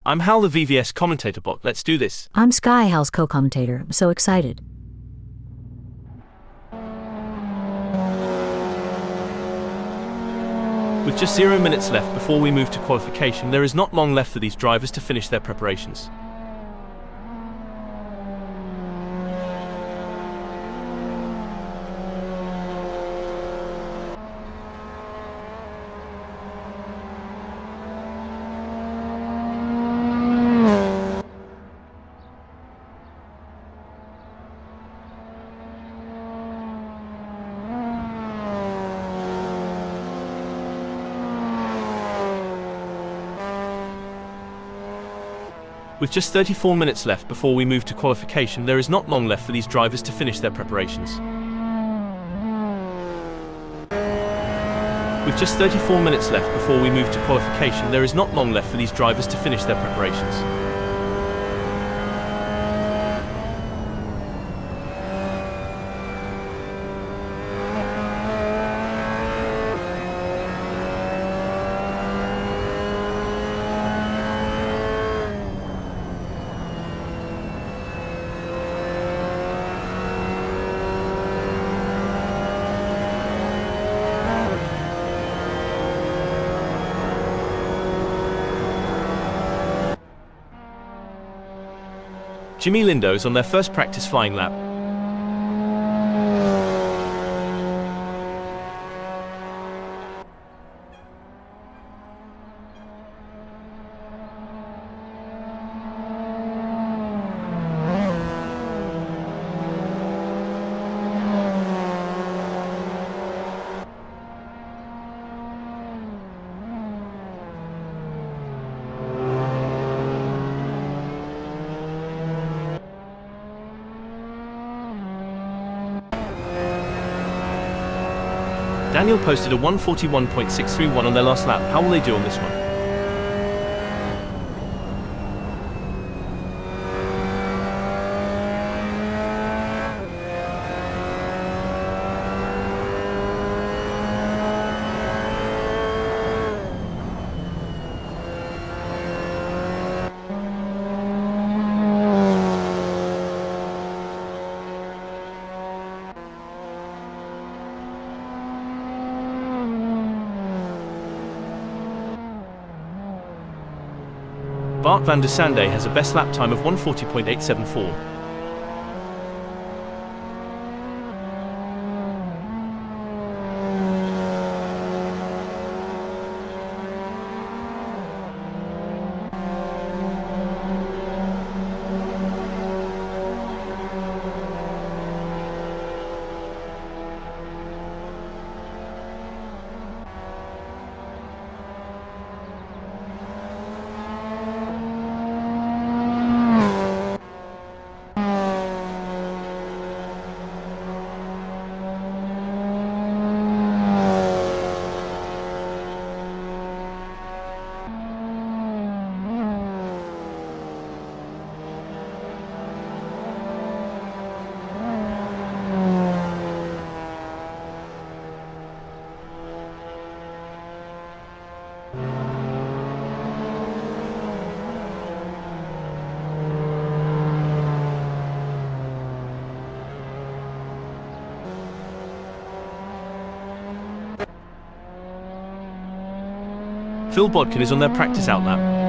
I'm Hal, the VVS commentator bot. Let's do this. I'm Sky, Hal's co-commentator. I'm so excited. With just 0 minutes left before we move to qualification, there is not long left for these drivers to finish their preparations. With just 34 minutes left before we move to qualification, there is not long left for these drivers to finish their preparations. With just 34 minutes left before we move to qualification, there is not long left for these drivers to finish their preparations. Jimmy Lindo's on their first practice flying lap. Daniel posted a 141.631 on their last lap. How will they do on this one? Bart van der Sande has a best lap time of 140.874. Phil Bodkin is on their practice out lap.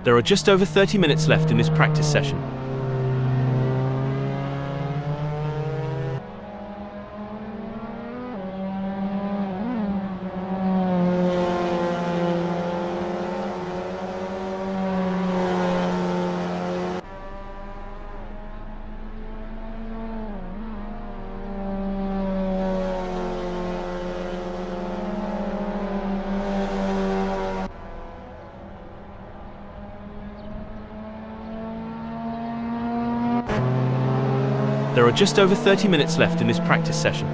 There are just over 30 minutes left in this practice session. There are just over 30 minutes left in this practice session.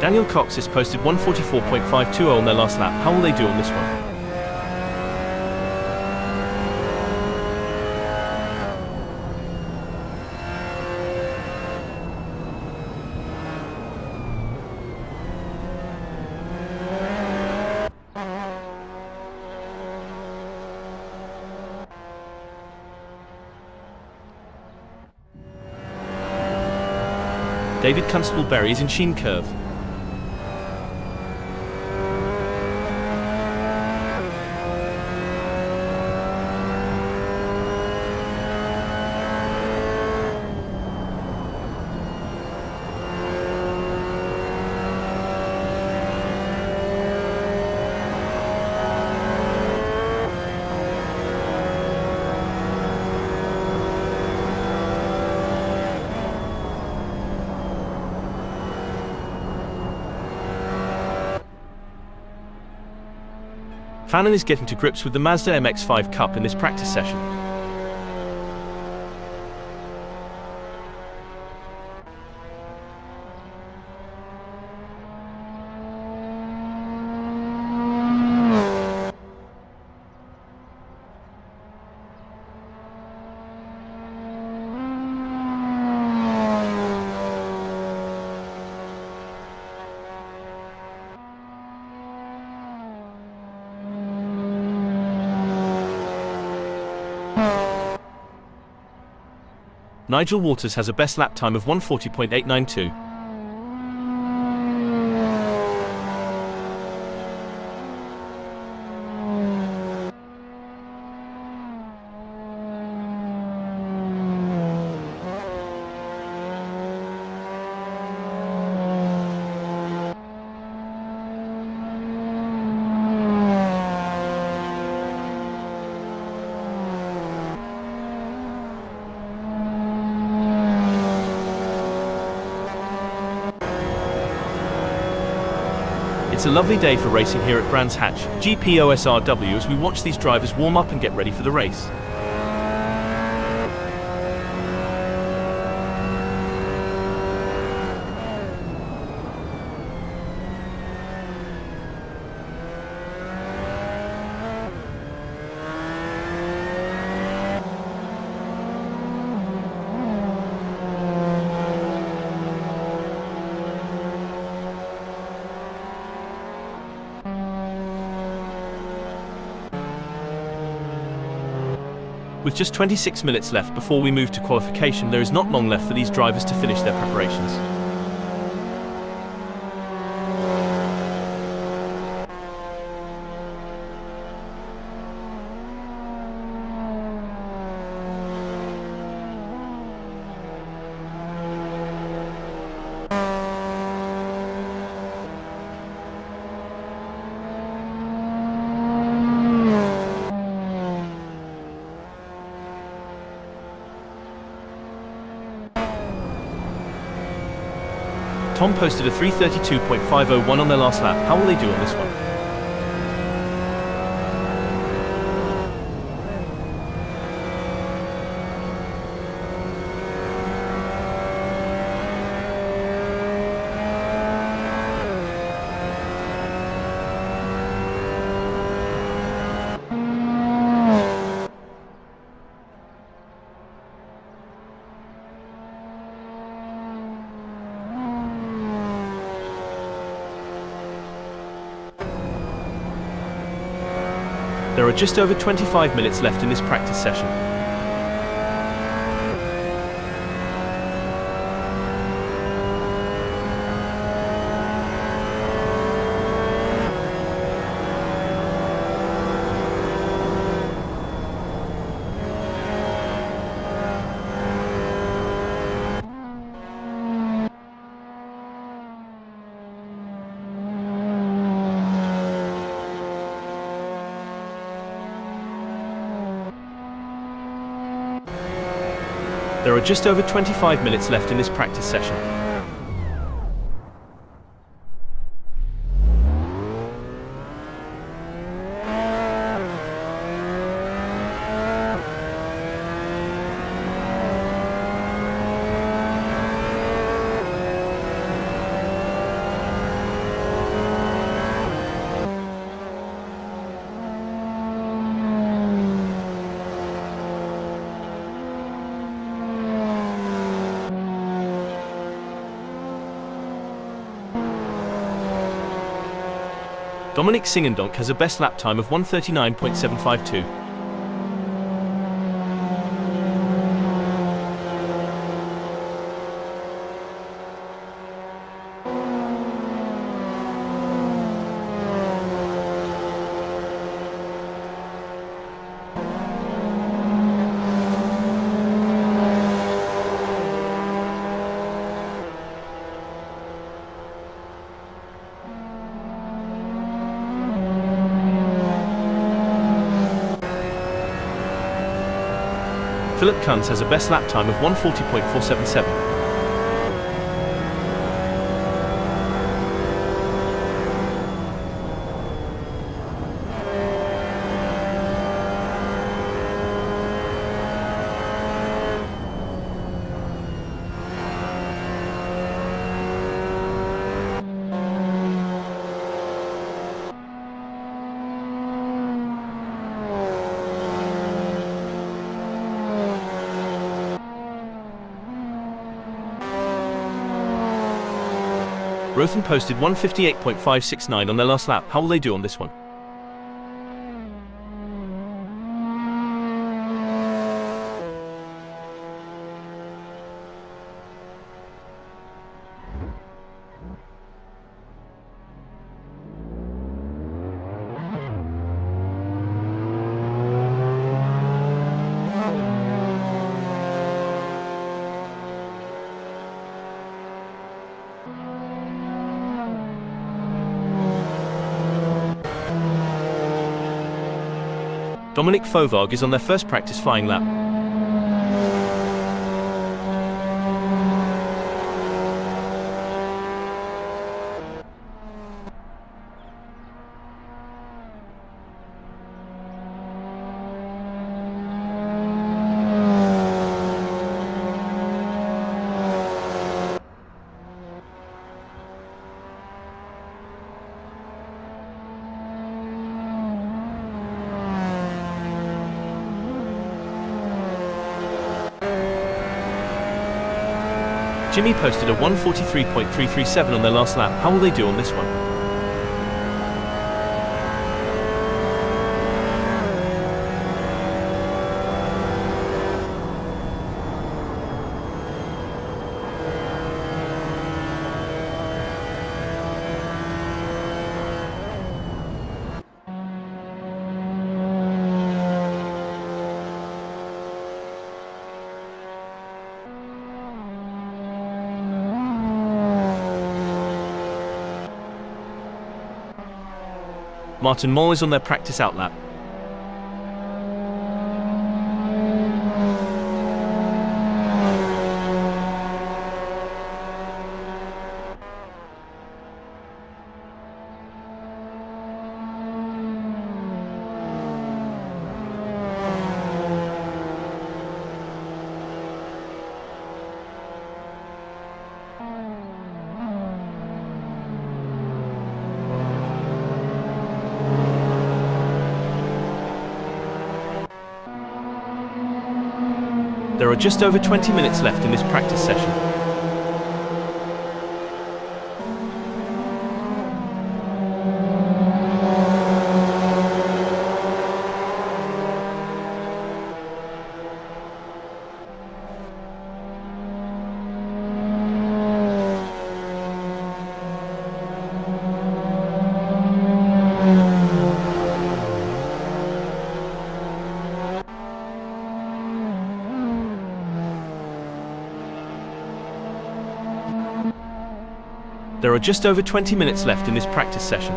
Daniel Cox has posted 144.520 on their last lap. How will they do on this one? David Constable-Berry is in Sheen Curve. Fannin is getting to grips with the Mazda MX5 Cup in this practice session. Nigel Waters has a best lap time of 1:40.892. It's a lovely day for racing here at Brands Hatch, GPOSRW, as we watch these drivers warm up and get ready for the race. With just 26 minutes left before we move to qualification, there is not long left for these drivers to finish their preparations. Tom posted a 3:32.501 on their last lap. How will they do on this one? There are just over 25 minutes left in this practice session. There are just over 25 minutes left in this practice session. Dominic Singendonk has a best lap time of 1:39.752. Philip Kuntz has a best lap time of 1:40.477. Rothen posted 1:58.569 on their last lap. How will they do on this one? Dominic Fovag is on their first practice flying lap. Jimmy posted a 1:43.337 on their last lap. How will they do on this one? Martin Moll is on their practice out lap. There are just over 20 minutes left in this practice session. There are just over 20 minutes left in this practice session.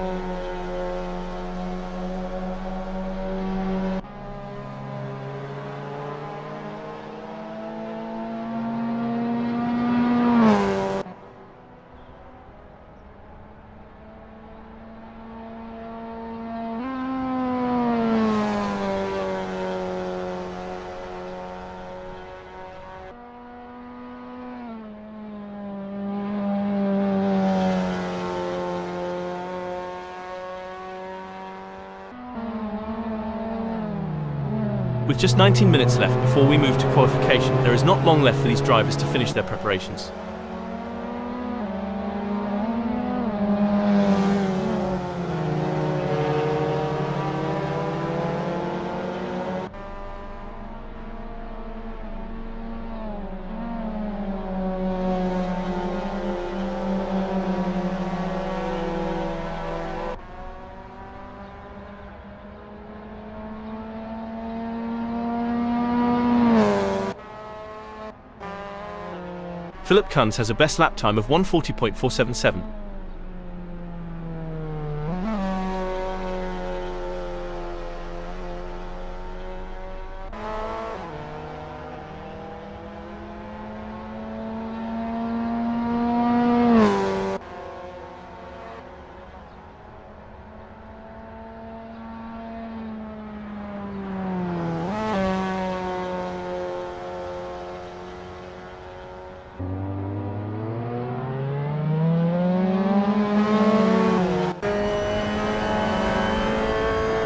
With just 19 minutes left before we move to qualification, there is not long left for these drivers to finish their preparations. Philip Kunz has a best lap time of 1:40.477.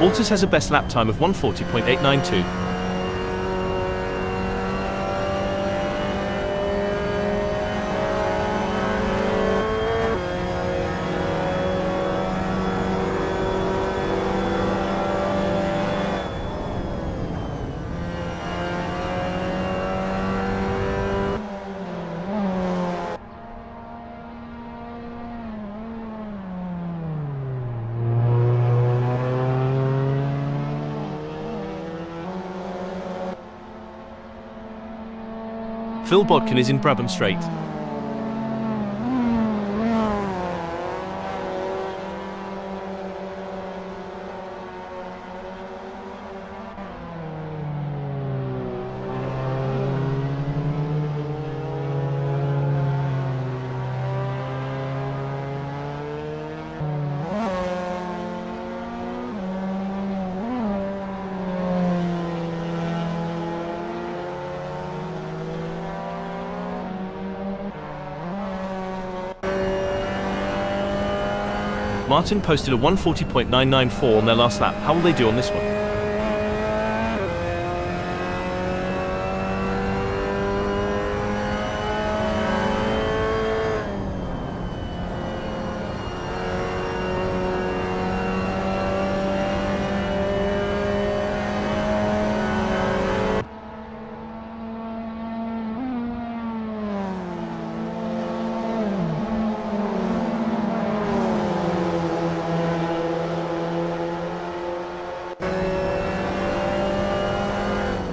Walters has a best lap time of 1:40.892. Phil Bodkin is in Brabham Straight. Martin posted a 1:40.994 on their last lap. How will they do on this one?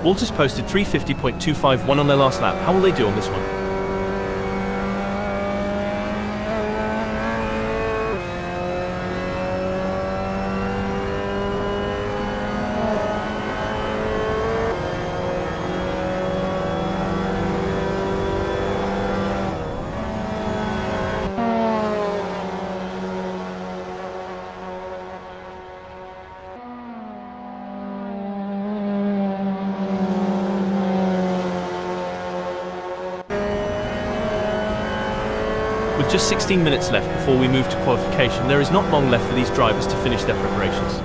Walters posted 3:50.251 on their last lap. How will they do on this one? With just 16 minutes left before we move to qualification, there is not long left for these drivers to finish their preparations.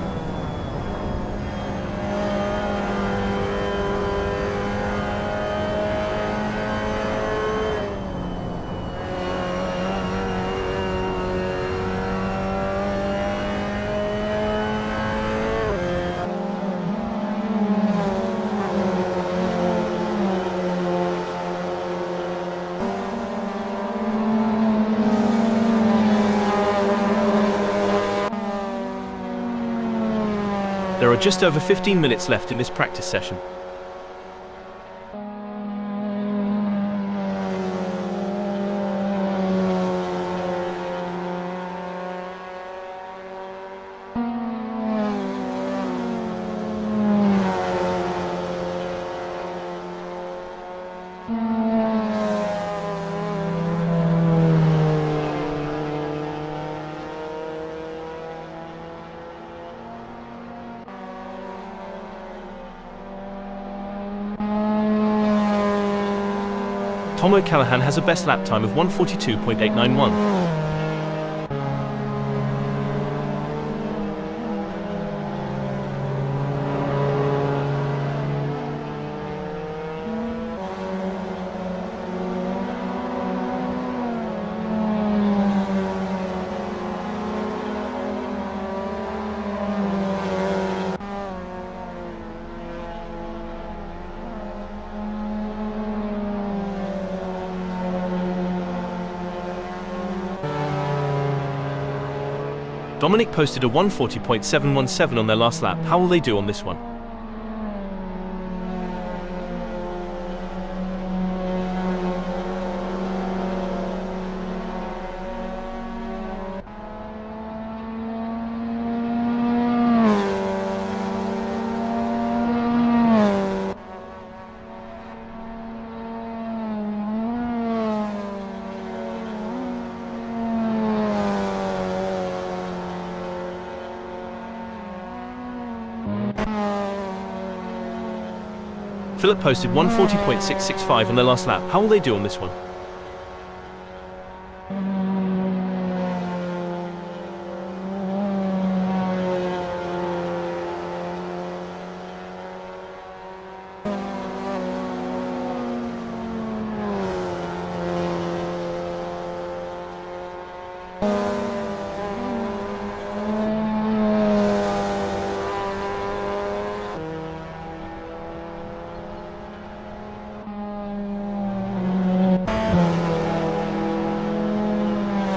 There are just over 15 minutes left in this practice session. Tom O'Callaghan has a best lap time of 1:42.891. Dominic posted a 140.717 on their last lap. How will they do on this one? Philip posted 140.665 on their last lap. How will they do on this one?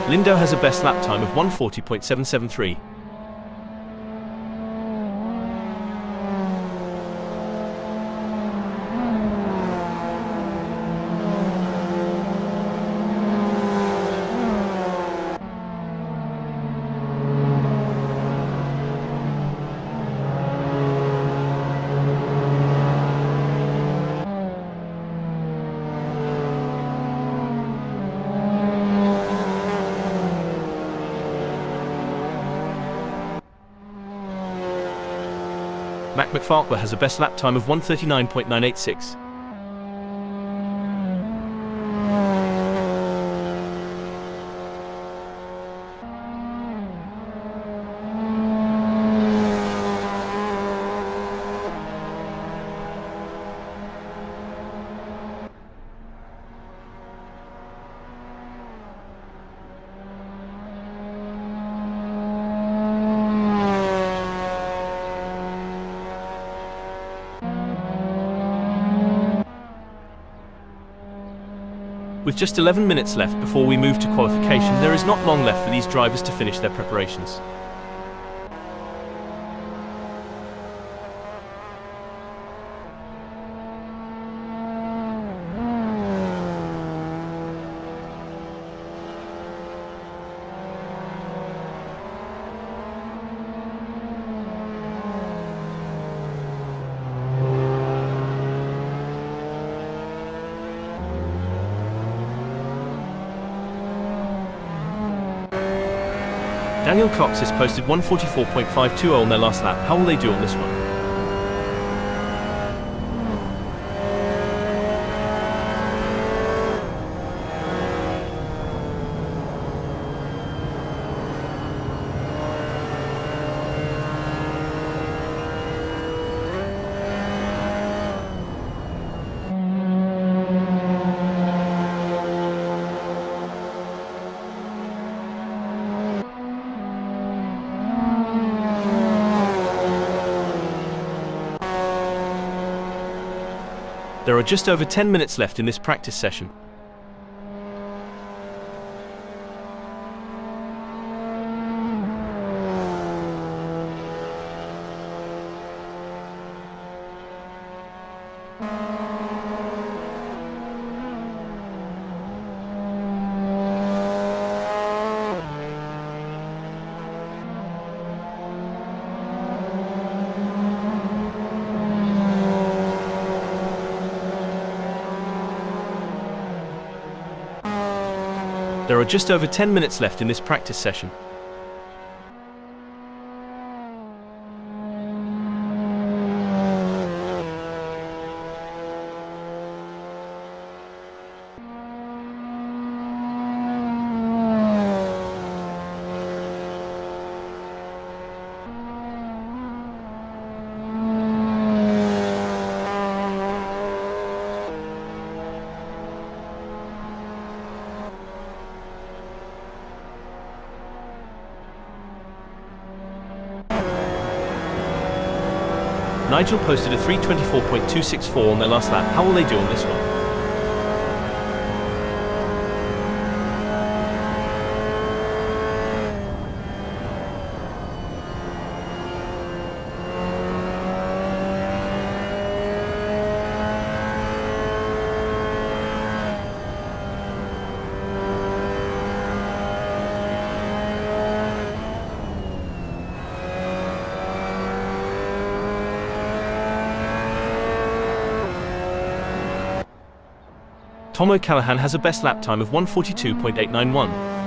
Lindo has a best lap time of 140.773. Mac McFarquhar has a best lap time of 139.986. With just 11 minutes left before we move to qualification, there is not long left for these drivers to finish their preparations. Daniel Cox has posted 144.520 on their last lap. How will they do on this one? There are just over 10 minutes left in this practice session. There are just over 10 minutes left in this practice session. Nigel posted a 324.264 on their last lap. How will they do on this one? Tom O'Callaghan has a best lap time of 1:42.891.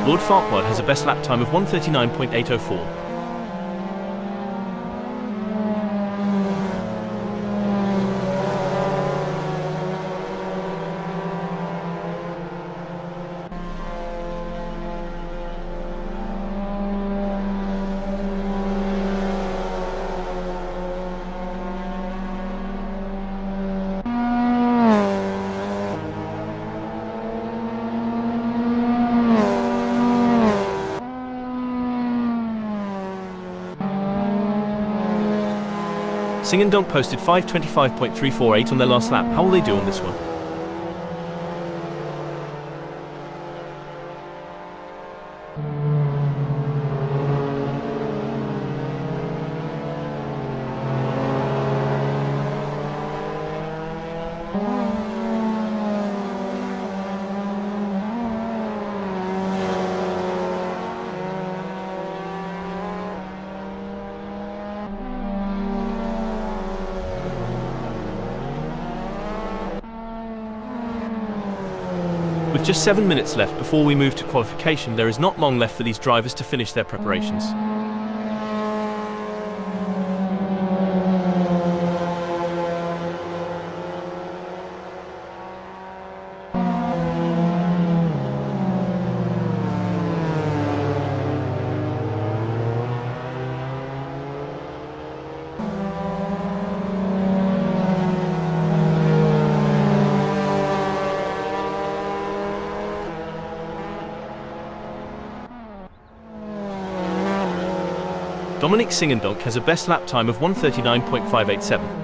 Lord Farquhar has a best lap time of 1:39.804. Sing and Donk posted 5:25.348 on their last lap. How will they do on this one? With just 7 minutes left before we move to qualification, there is not long left for these drivers to finish their preparations. Dominic Sing and Donk has a best lap time of 1:39.587.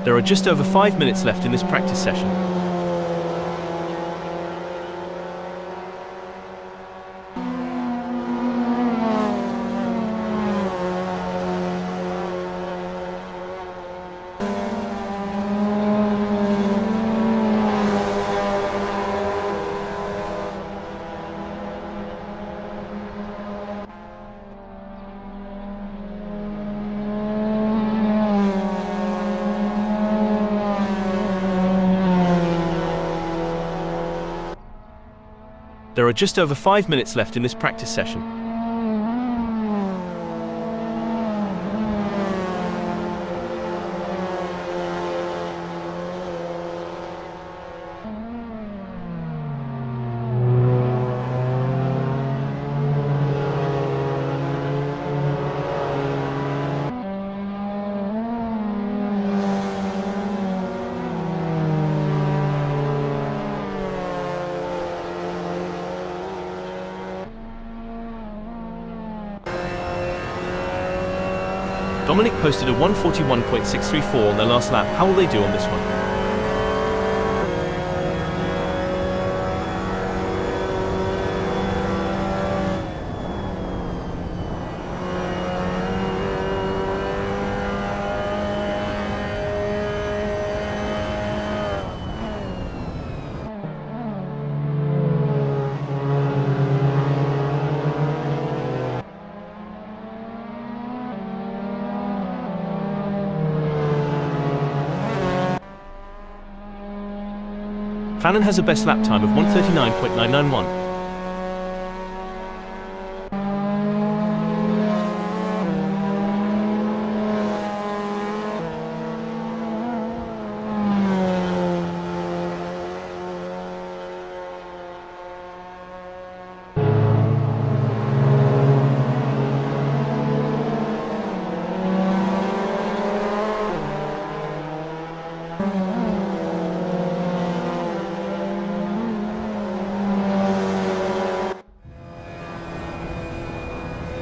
There are just over 5 minutes left in this practice session. There are just over 5 minutes left in this practice session. Dominic posted a 1:41.634 on their last lap. How will they do on this one? Fannin has a best lap time of 1:39.991.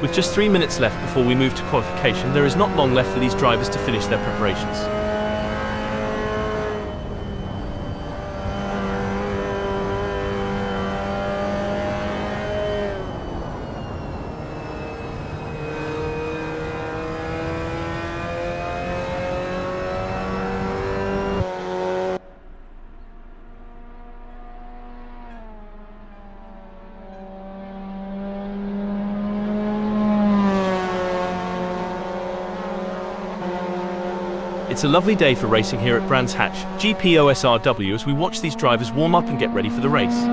With just 3 minutes left before we move to qualification, there is not long left for these drivers to finish their preparations. It's a lovely day for racing here at Brands Hatch, GPOSRW, as we watch these drivers warm up and get ready for the race.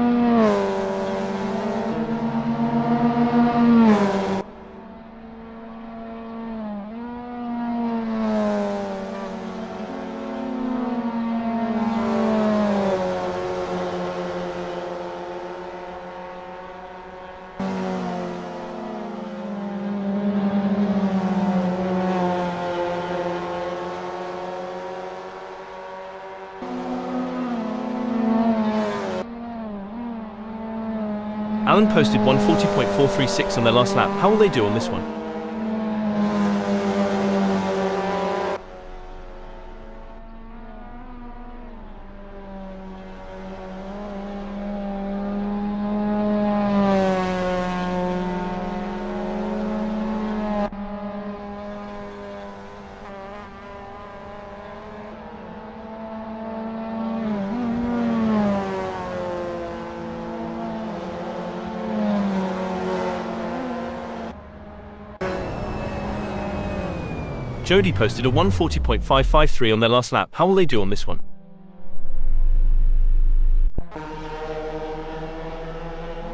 Alan posted 140.436 on their last lap. How will they do on this one? Jody posted a 140.553 on their last lap. How will they do on this one?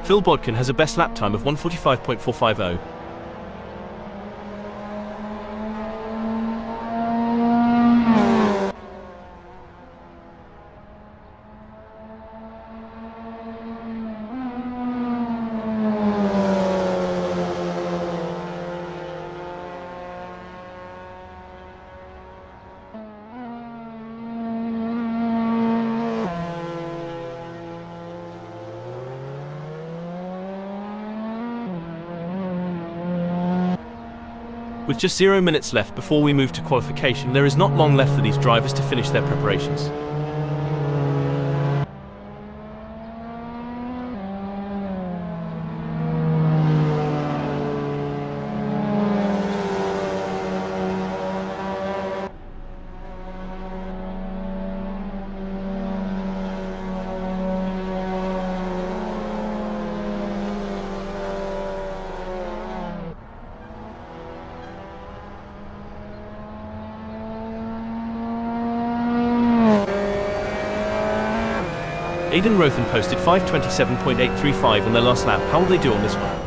Phil Bodkin has a best lap time of 145.450. With just 0 minutes left before we move to qualification, there is not long left for these drivers to finish their preparations. Aidan Rothen posted 527.835 on their last lap. How will they do on this one?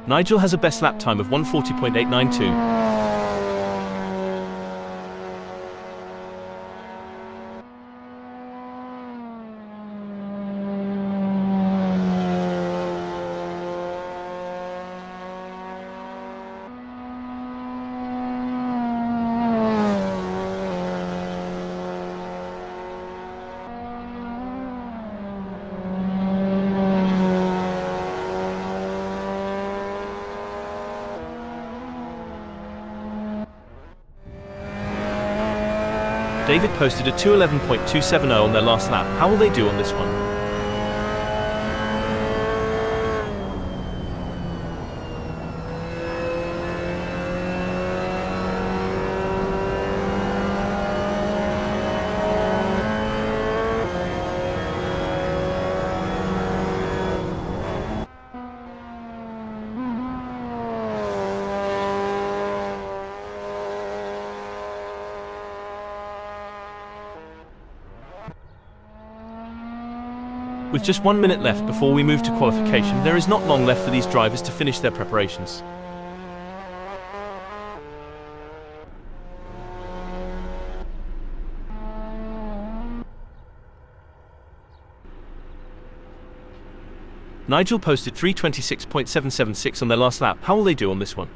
Nigel has a best lap time of 140.892. David posted a 211.270 on their last lap. How will they do on this one? With just 1 minute left before we move to qualification, there is not long left for these drivers to finish their preparations. Nigel posted 3:26.776 on their last lap. How will they do on this one?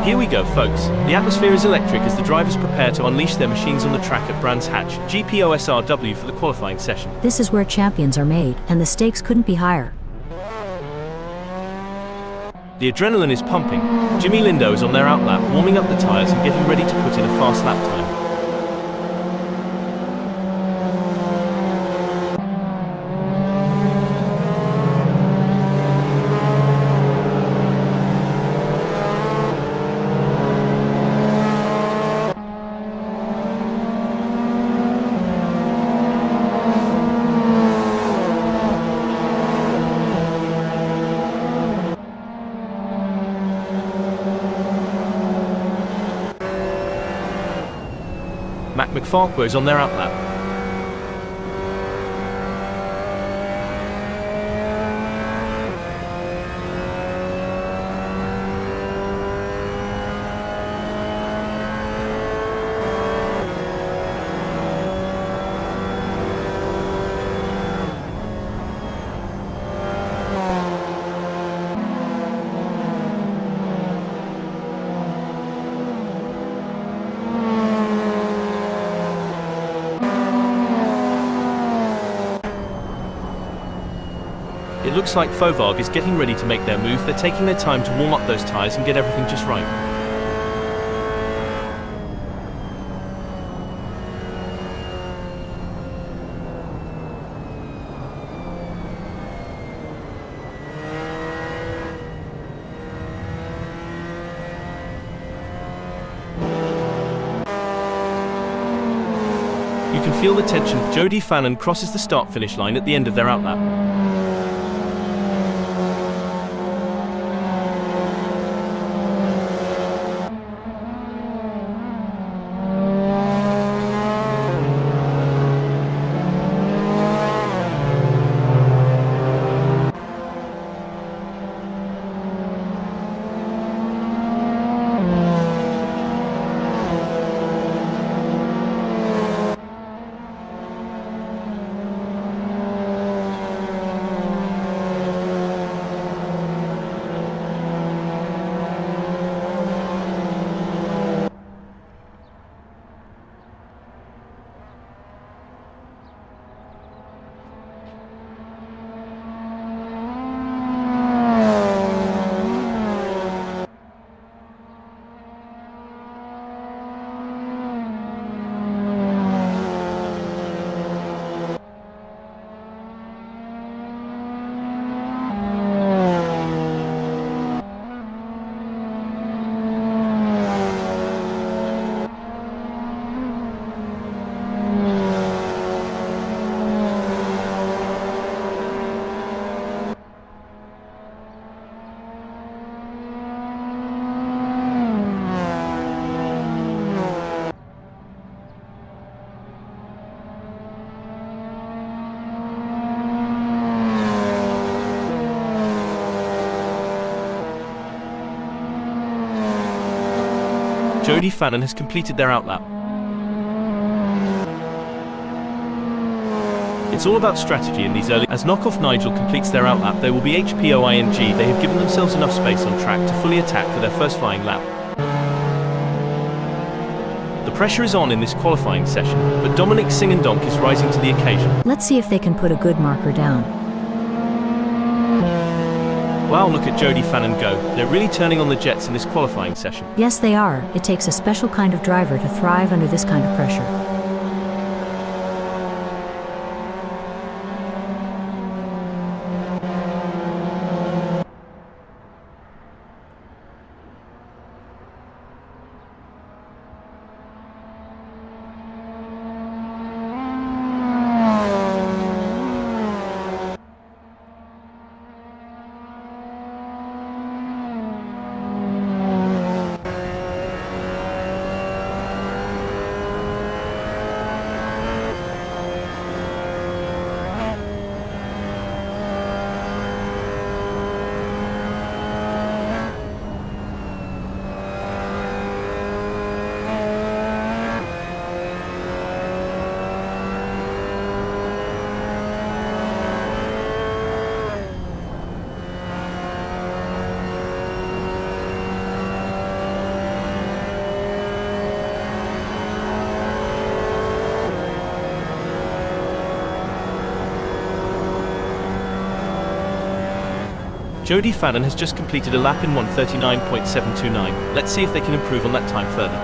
Here we go, folks. The atmosphere is electric as the drivers prepare to unleash their machines on the track at Brands Hatch, GPOSRW for the qualifying session. This is where champions are made, and the stakes couldn't be higher. The adrenaline is pumping. Jimmy Lindo is on their outlap, warming up the tyres and getting ready to put in a fast lap time. McFarquhar is on their outlap. It looks like Fovag is getting ready to make their move. They're taking their time to warm up those tyres and get everything just right. You can feel the tension. Jody Fannin crosses the start-finish line at the end of their outlap. Jody Fannin has completed their outlap. It's all about strategy in these early. As Knockoff Nigel completes their outlap, they will be HPOING. They have given themselves enough space on track to fully attack for their first flying lap. The pressure is on in this qualifying session, but Dominic Singendonk is rising to the occasion. Let's see if they can put a good marker down. Wow, look at Jody Fannin go. They're really turning on the jets in this qualifying session. Yes, they are. It takes a special kind of driver to thrive under this kind of pressure. Jody Fannin has just completed a lap in 1:39.729. Let's see if they can improve on that time further.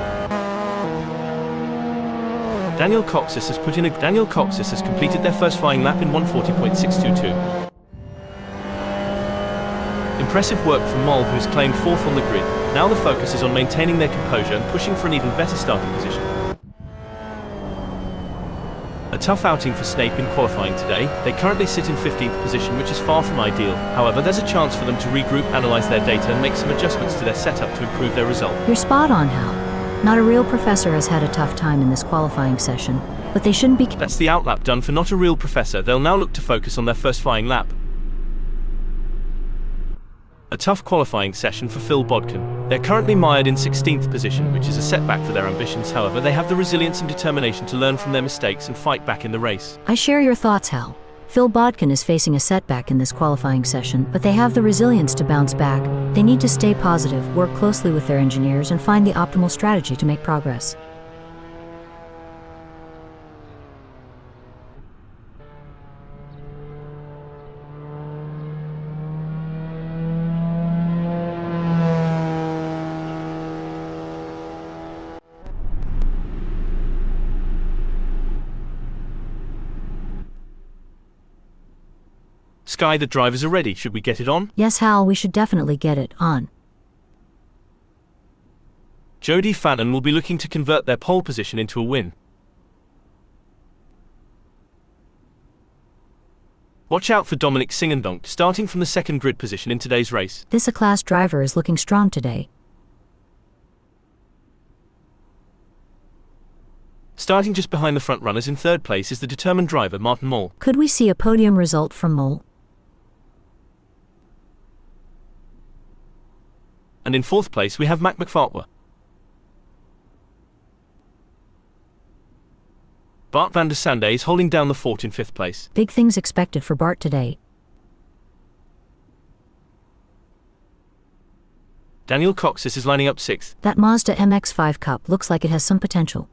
Daniel Coxis has completed their first flying lap in 1:40.622. Impressive work from Moll, who has claimed fourth on the grid. Now the focus is on maintaining their composure and pushing for an even better starting position. A tough outing for Snape in qualifying today. They currently sit in 15th position, which is far from ideal. However, there's a chance for them to regroup, analyze their data and make some adjustments to their setup to improve their result. You're spot on, Hal. Not a real professor has had a tough time in this qualifying session, but they shouldn't be... That's the outlap done for Not a Real Professor. They'll now look to focus on their first flying lap. A tough qualifying session for Phil Bodkin. They're currently mired in 16th position, which is a setback for their ambitions. However, they have the resilience and determination to learn from their mistakes and fight back in the race. I share your thoughts, Hal. Phil Bodkin is facing a setback in this qualifying session, but they have the resilience to bounce back. They need to stay positive, work closely with their engineers, and find the optimal strategy to make progress. Sky, the drivers are ready. Should we get it on? Yes, Hal, we should definitely get it on. Jody Fannin will be looking to convert their pole position into a win. Watch out for Dominic Singendonk, starting from the second grid position in today's race. This A-class driver is looking strong today. Starting just behind the front runners in third place is the determined driver Martin Moll. Could we see a podium result from Moll? And in fourth place we have Mac McFartwa. Bart van der Sande is holding down the fort in fifth place. Big things expected for Bart today. Daniel Coxis is lining up sixth. That Mazda MX5 Cup looks like it has some potential.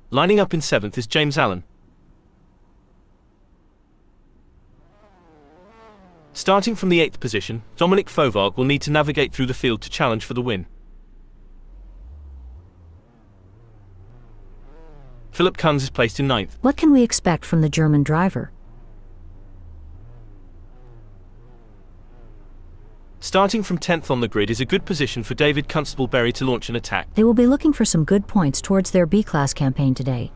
Lining up in seventh is James Allen. Starting from the 8th position, Dominic Fauvargue will need to navigate through the field to challenge for the win. Philip Kunz is placed in 9th. What can we expect from the German driver? Starting from 10th on the grid is a good position for David Constable-Berry to launch an attack. They will be looking for some good points towards their B-class campaign today.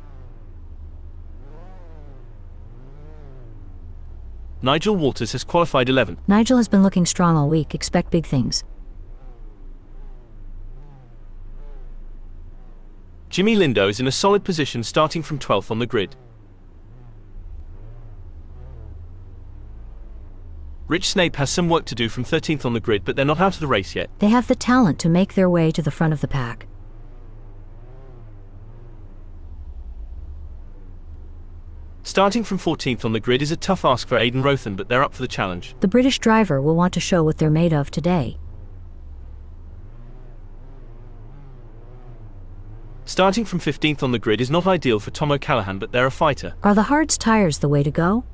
Nigel Walters has qualified 11th. Nigel has been looking strong all week. Expect big things. Jimmy Lindo is in a solid position starting from 12th on the grid. Rich Snape has some work to do from 13th on the grid, but they're not out of the race yet. They have the talent to make their way to the front of the pack. Starting from 14th on the grid is a tough ask for Aidan Rothen, but they're up for the challenge. The British driver will want to show what they're made of today. Starting from 15th on the grid is not ideal for Tom O'Callaghan, but they're a fighter. Are the Hards tyres the way to go?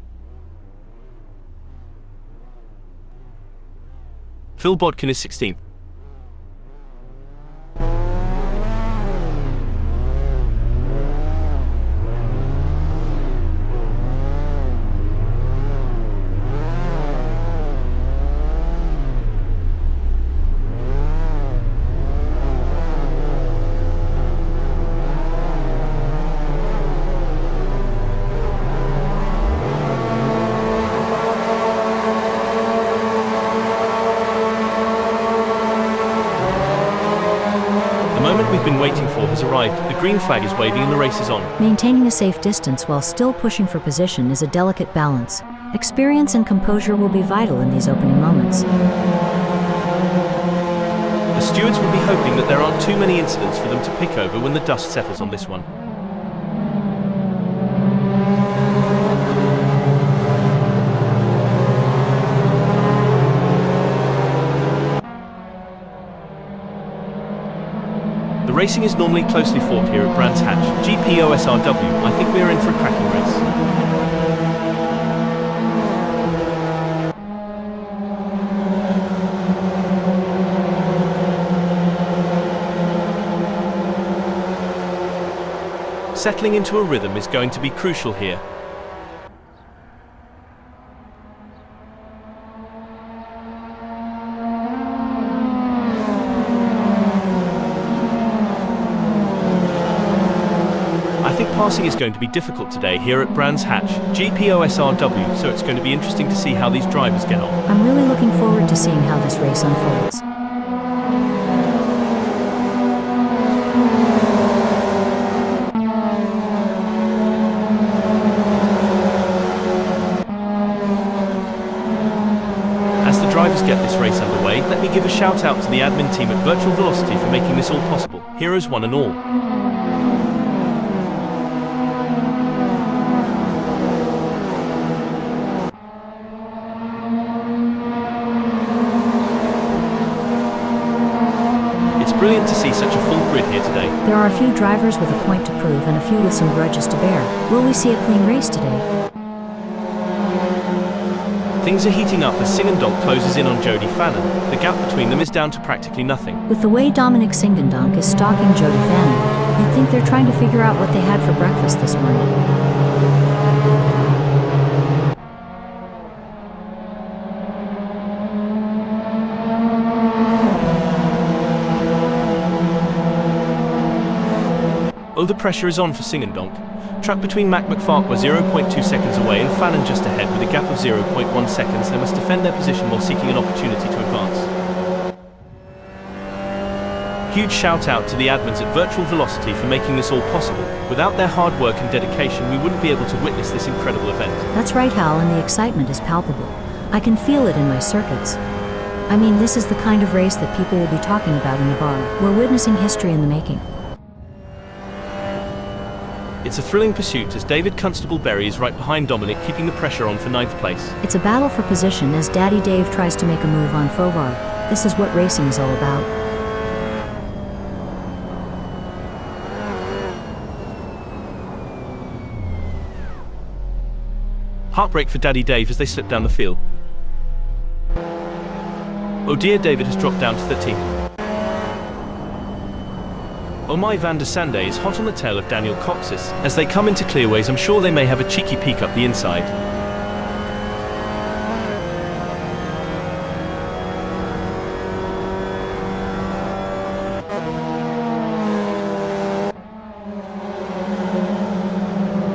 Phil Bodkin is 16th. We've been waiting for has arrived. The green flag is waving and the race is on. Maintaining a safe distance while still pushing for position is a delicate balance. Experience and composure will be vital in these opening moments. The stewards will be hoping that there aren't too many incidents for them to pick over when the dust settles on this one. The racing is normally closely fought here at Brands Hatch. GPOSRW, I think we are in for a cracking race. Settling into a rhythm is going to be crucial here. I think passing is going to be difficult today here at Brands Hatch, GPOSRW, so it's going to be interesting to see how these drivers get on. I'm really looking forward to seeing how this race unfolds. As the drivers get this race underway, let me give a shout out to the admin team at Virtual Velocity for making this all possible. Heroes one and all. It's brilliant to see such a full grid here today. There are a few drivers with a point to prove and a few with some grudges to bear. Will we see a clean race today? Things are heating up as Singendonk closes in on Jody Fannin. The gap between them is down to practically nothing. With the way Dominic Singendonk is stalking Jody Fannin, you'd think they're trying to figure out what they had for breakfast this morning. Oh, the pressure is on for Singendonk. Track between Mac McFarquhar 0.2 seconds away and Fannin just ahead with a gap of 0.1 seconds. They must defend their position while seeking an opportunity to advance. Huge shout out to the admins at Virtual Velocity for making this all possible. Without their hard work and dedication, we wouldn't be able to witness this incredible event. That's right, Hal, and the excitement is palpable. I can feel it in my circuits. I mean, this is the kind of race that people will be talking about in the bar. We're witnessing history in the making. It's a thrilling pursuit as David Constable Berry is right behind Dominic, keeping the pressure on for 9th place. It's a battle for position as Daddy Dave tries to make a move on Fovar. This is what racing is all about. Heartbreak for Daddy Dave as they slip down the field. Oh dear, David has dropped down to 13th. Oh my, Van der Sande is hot on the tail of Daniel Coxis. As they come into clearways, I'm sure they may have a cheeky peek up the inside.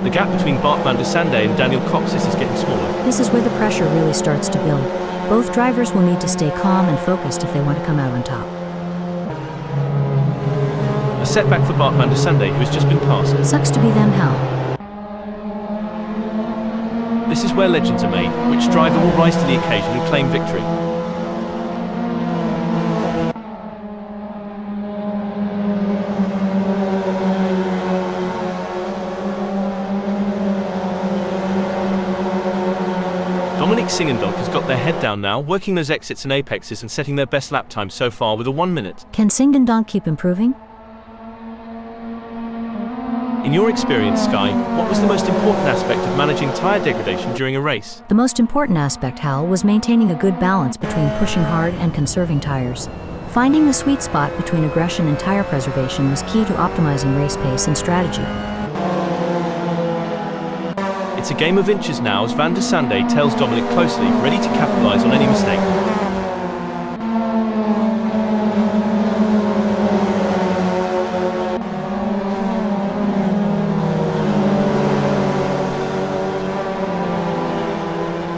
The gap between Bart Van der Sande and Daniel Coxis is getting smaller. This is where the pressure really starts to build. Both drivers will need to stay calm and focused if they want to come out on top. A setback for Bart Van der Sande, who has just been passed. Sucks to be them, Hal. This is where legends are made. Which driver will rise to the occasion and claim victory? Dominic Singendonk has got their head down now, working those exits and apexes and setting their best lap time so far with a 1 minute. Can Singendonk keep improving? In your experience, Sky, what was the most important aspect of managing tyre degradation during a race? The most important aspect, Hal, was maintaining a good balance between pushing hard and conserving tires. Finding the sweet spot between aggression and tire preservation was key to optimizing race pace and strategy. It's a game of inches now as Van der Sande tails Dominic closely, ready to capitalize on any mistake.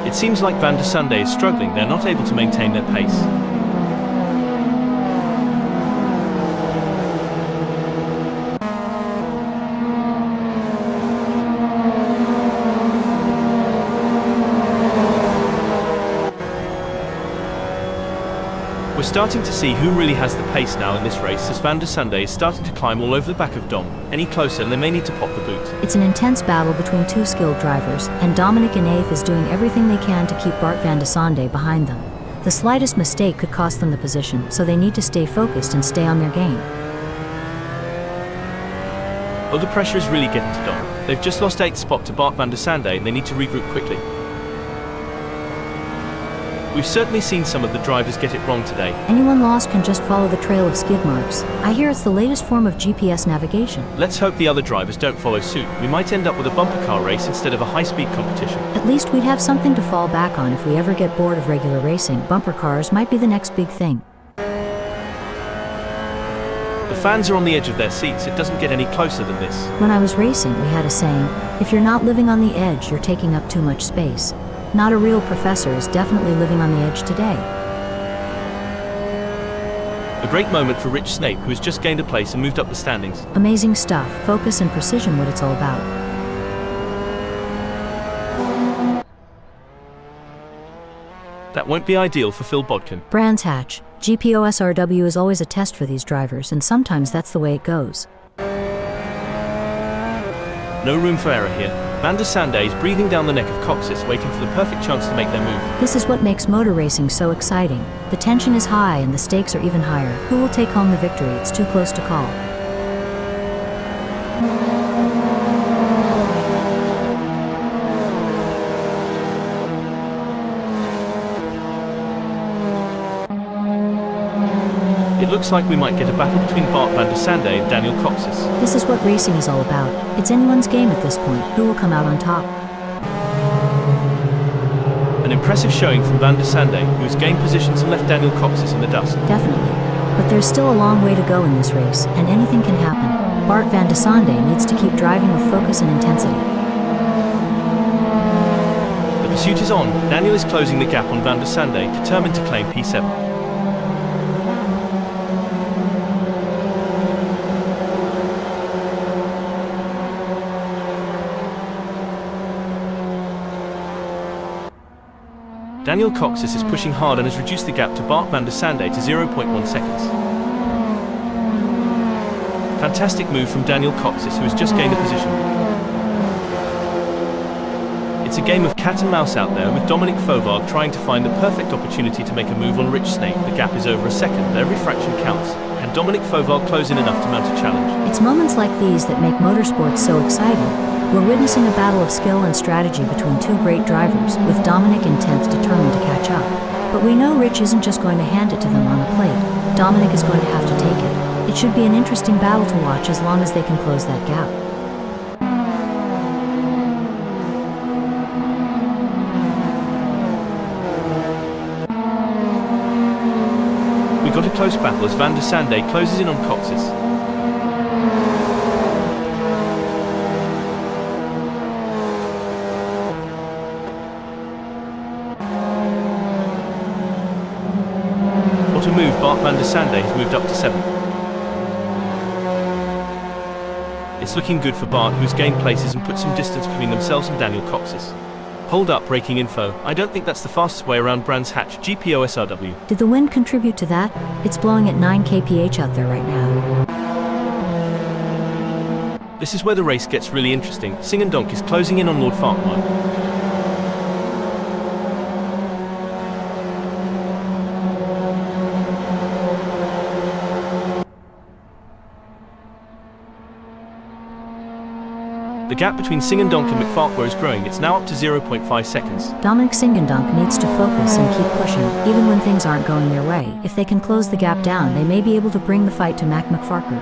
It seems like Van der Sande is struggling. They're not able to maintain their pace. We're starting to see who really has the pace now in this race as Van der Sande is starting to climb all over the back of Dom. Any closer and they may need to pop the boot. It's an intense battle between two skilled drivers, and Dominic in 8th is doing everything they can to keep Bart Van der Sande behind them. The slightest mistake could cost them the position, so they need to stay focused and stay on their game. Oh, the pressure is really getting to Dom. They've just lost 8th spot to Bart Van der Sande and they need to regroup quickly. We've certainly seen some of the drivers get it wrong today. Anyone lost can just follow the trail of skid marks. I hear it's the latest form of GPS navigation. Let's hope the other drivers don't follow suit. We might end up with a bumper car race instead of a high-speed competition. At least we'd have something to fall back on if we ever get bored of regular racing. Bumper cars might be the next big thing. The fans are on the edge of their seats. It doesn't get any closer than this. When I was racing, we had a saying, if you're not living on the edge, you're taking up too much space. Not a real professor is definitely living on the edge today. A great moment for Rich Snape, who has just gained a place and moved up the standings. Amazing stuff, focus and precision, what it's all about. That won't be ideal for Phil Bodkin. Brands Hatch. GPOSRW is always a test for these drivers, and sometimes that's the way it goes. No room for error here. Van der Sande is breathing down the neck of Coxis, waiting for the perfect chance to make their move. This is what makes motor racing so exciting. The tension is high and the stakes are even higher. Who will take home the victory? It's too close to call. It looks like we might get a battle between Bart van der Sande and Daniel Coxis. This is what racing is all about. It's anyone's game at this point. Who will come out on top? An impressive showing from van der Sande, who has gained positions and left Daniel Coxis in the dust. Definitely. But there's still a long way to go in this race, and anything can happen. Bart van der Sande needs to keep driving with focus and intensity. The pursuit is on. Daniel is closing the gap on van der Sande, determined to claim P7. Daniel Coxis is pushing hard and has reduced the gap to Bart van der Sande to 0.1 seconds. Fantastic move from Daniel Coxis, who has just gained a position. It's a game of cat and mouse out there, with Dominic Fauvargue trying to find the perfect opportunity to make a move on Rich Snape. The gap is over a second, but every fraction counts. Can Dominic Fauvargue close in enough to mount a challenge? It's moments like these that make motorsports so exciting. We're witnessing a battle of skill and strategy between two great drivers, with Dominic intent determined to catch up. But we know Rich isn't just going to hand it to them on a plate. Dominic is going to have to take it. It should be an interesting battle to watch as long as they can close that gap. We got a close battle as van der Sande closes in on Coxis. What a move, Bart van der Sande has moved up to 7th. It's looking good for Bart, who's gained places and put some distance between themselves and Daniel Coxis. Hold up, braking info. I don't think that's the fastest way around Brands Hatch GPOSRW. Did the wind contribute to that? It's blowing at 9 kph out there right now. This is where the race gets really interesting. Sing and Donk is closing in on Lord Farquhar. The gap between Singendonk and McFarquhar is growing. It's now up to 0.5 seconds. Dominic Singendonk needs to focus and keep pushing, even when things aren't going their way. If they can close the gap down, they may be able to bring the fight to McFarquhar.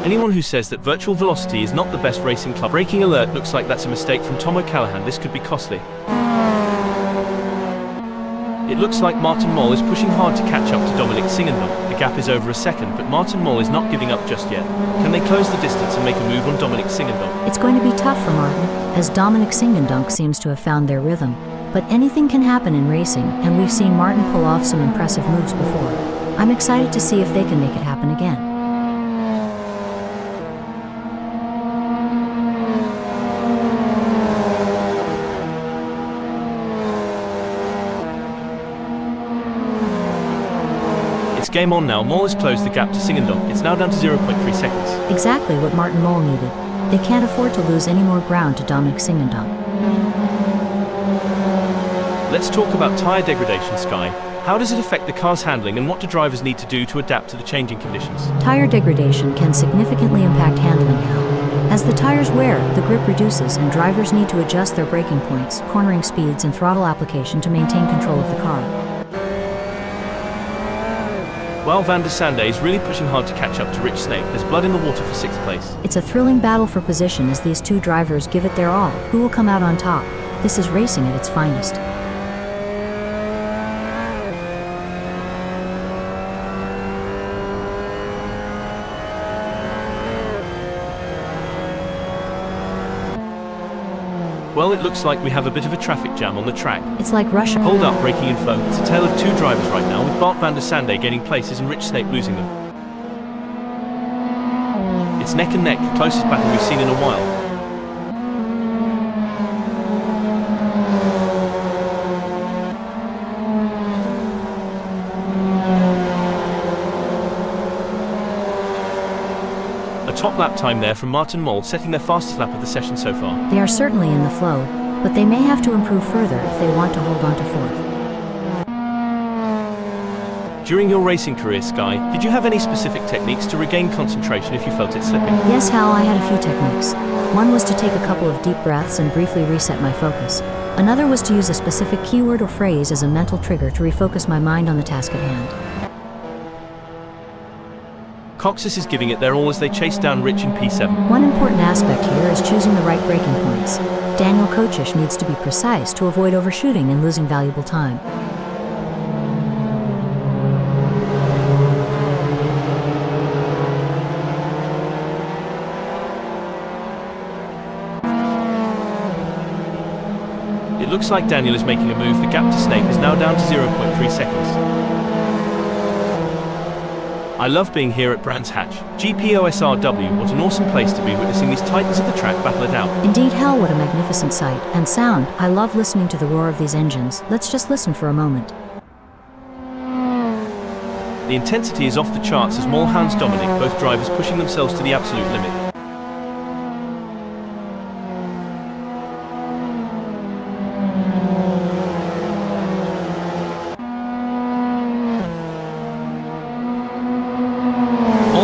Anyone who says that Virtual Velocity is not the best racing club. Braking alert, looks like that's a mistake from Tom O'Callaghan. This could be costly. It looks like Martin Moll is pushing hard to catch up to Dominic Singendonk. The gap is over a second, but Martin Moll is not giving up just yet. Can they close the distance and make a move on Dominic Singendonk? It's going to be tough for Martin, as Dominic Singendonk seems to have found their rhythm. But anything can happen in racing, and we've seen Martin pull off some impressive moves before. I'm excited to see if they can make it happen again. Game on now. Moll has closed the gap to Singendonk. It's now down to 0.3 seconds. Exactly what Martin Moll needed. They can't afford to lose any more ground to Dominic Singendonk. Let's talk about tyre degradation, Sky. How does it affect the car's handling, and what do drivers need to do to adapt to the changing conditions? Tire degradation can significantly impact handling now. As the tires wear, the grip reduces and drivers need to adjust their braking points, cornering speeds and throttle application to maintain control of the car. While Van der Sande is really pushing hard to catch up to Rich Snape, there's blood in the water for 6th place. It's a thrilling battle for position as these two drivers give it their all. Who will come out on top? This is racing at its finest. Well, it looks like we have a bit of a traffic jam on the track. It's like Russia. Hold up, braking in flow. It's a tale of two drivers right now, with Bart van der Sande gaining places and Rich Snape losing them. It's neck and neck, closest battle we've seen in a while. Top lap time there from Martin Moll, setting their fastest lap of the session so far. They are certainly in the flow, but they may have to improve further if they want to hold on to 4th. During your racing career, Sky, did you have any specific techniques to regain concentration if you felt it slipping? Yes, Hal, I had a few techniques. One was to take a couple of deep breaths and briefly reset my focus. Another was to use a specific keyword or phrase as a mental trigger to refocus my mind on the task at hand. Coxis is giving it their all as they chase down Rich in P7. One important aspect here is choosing the right braking points. Daniel Kochish needs to be precise to avoid overshooting and losing valuable time. It looks like Daniel is making a move. The gap to Snape is now down to 0.3 seconds. I love being here at Brands Hatch. GPOSRW, what an awesome place to be witnessing these titans of the track battle it out. Indeed, hell, what a magnificent sight. And sound. I love listening to the roar of these engines. Let's just listen for a moment. The intensity is off the charts as Moll hounds Dominic, both drivers pushing themselves to the absolute limit.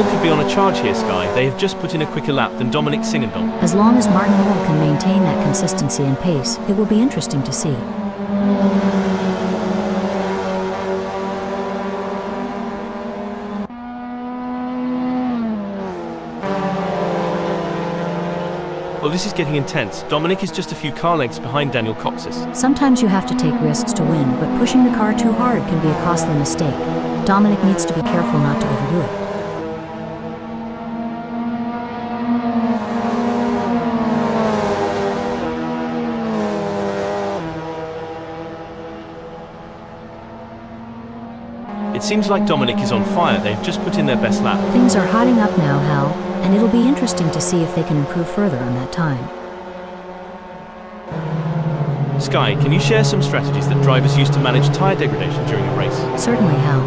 Could be on a charge here, Sky. They have just put in a quicker lap than Dominic Singendon. As long as Martin Moll can maintain that consistency and pace, it will be interesting to see. Well, this is getting intense. Dominic is just a few car lengths behind Daniel Coxis. Sometimes you have to take risks to win, but pushing the car too hard can be a costly mistake. Dominic needs to be careful not to overdo it. It seems like Dominic is on fire. They've just put in their best lap. Things are hotting up now, Hal, and it'll be interesting to see if they can improve further on that time. Sky, can you share some strategies that drivers use to manage tyre degradation during a race? Certainly, Hal.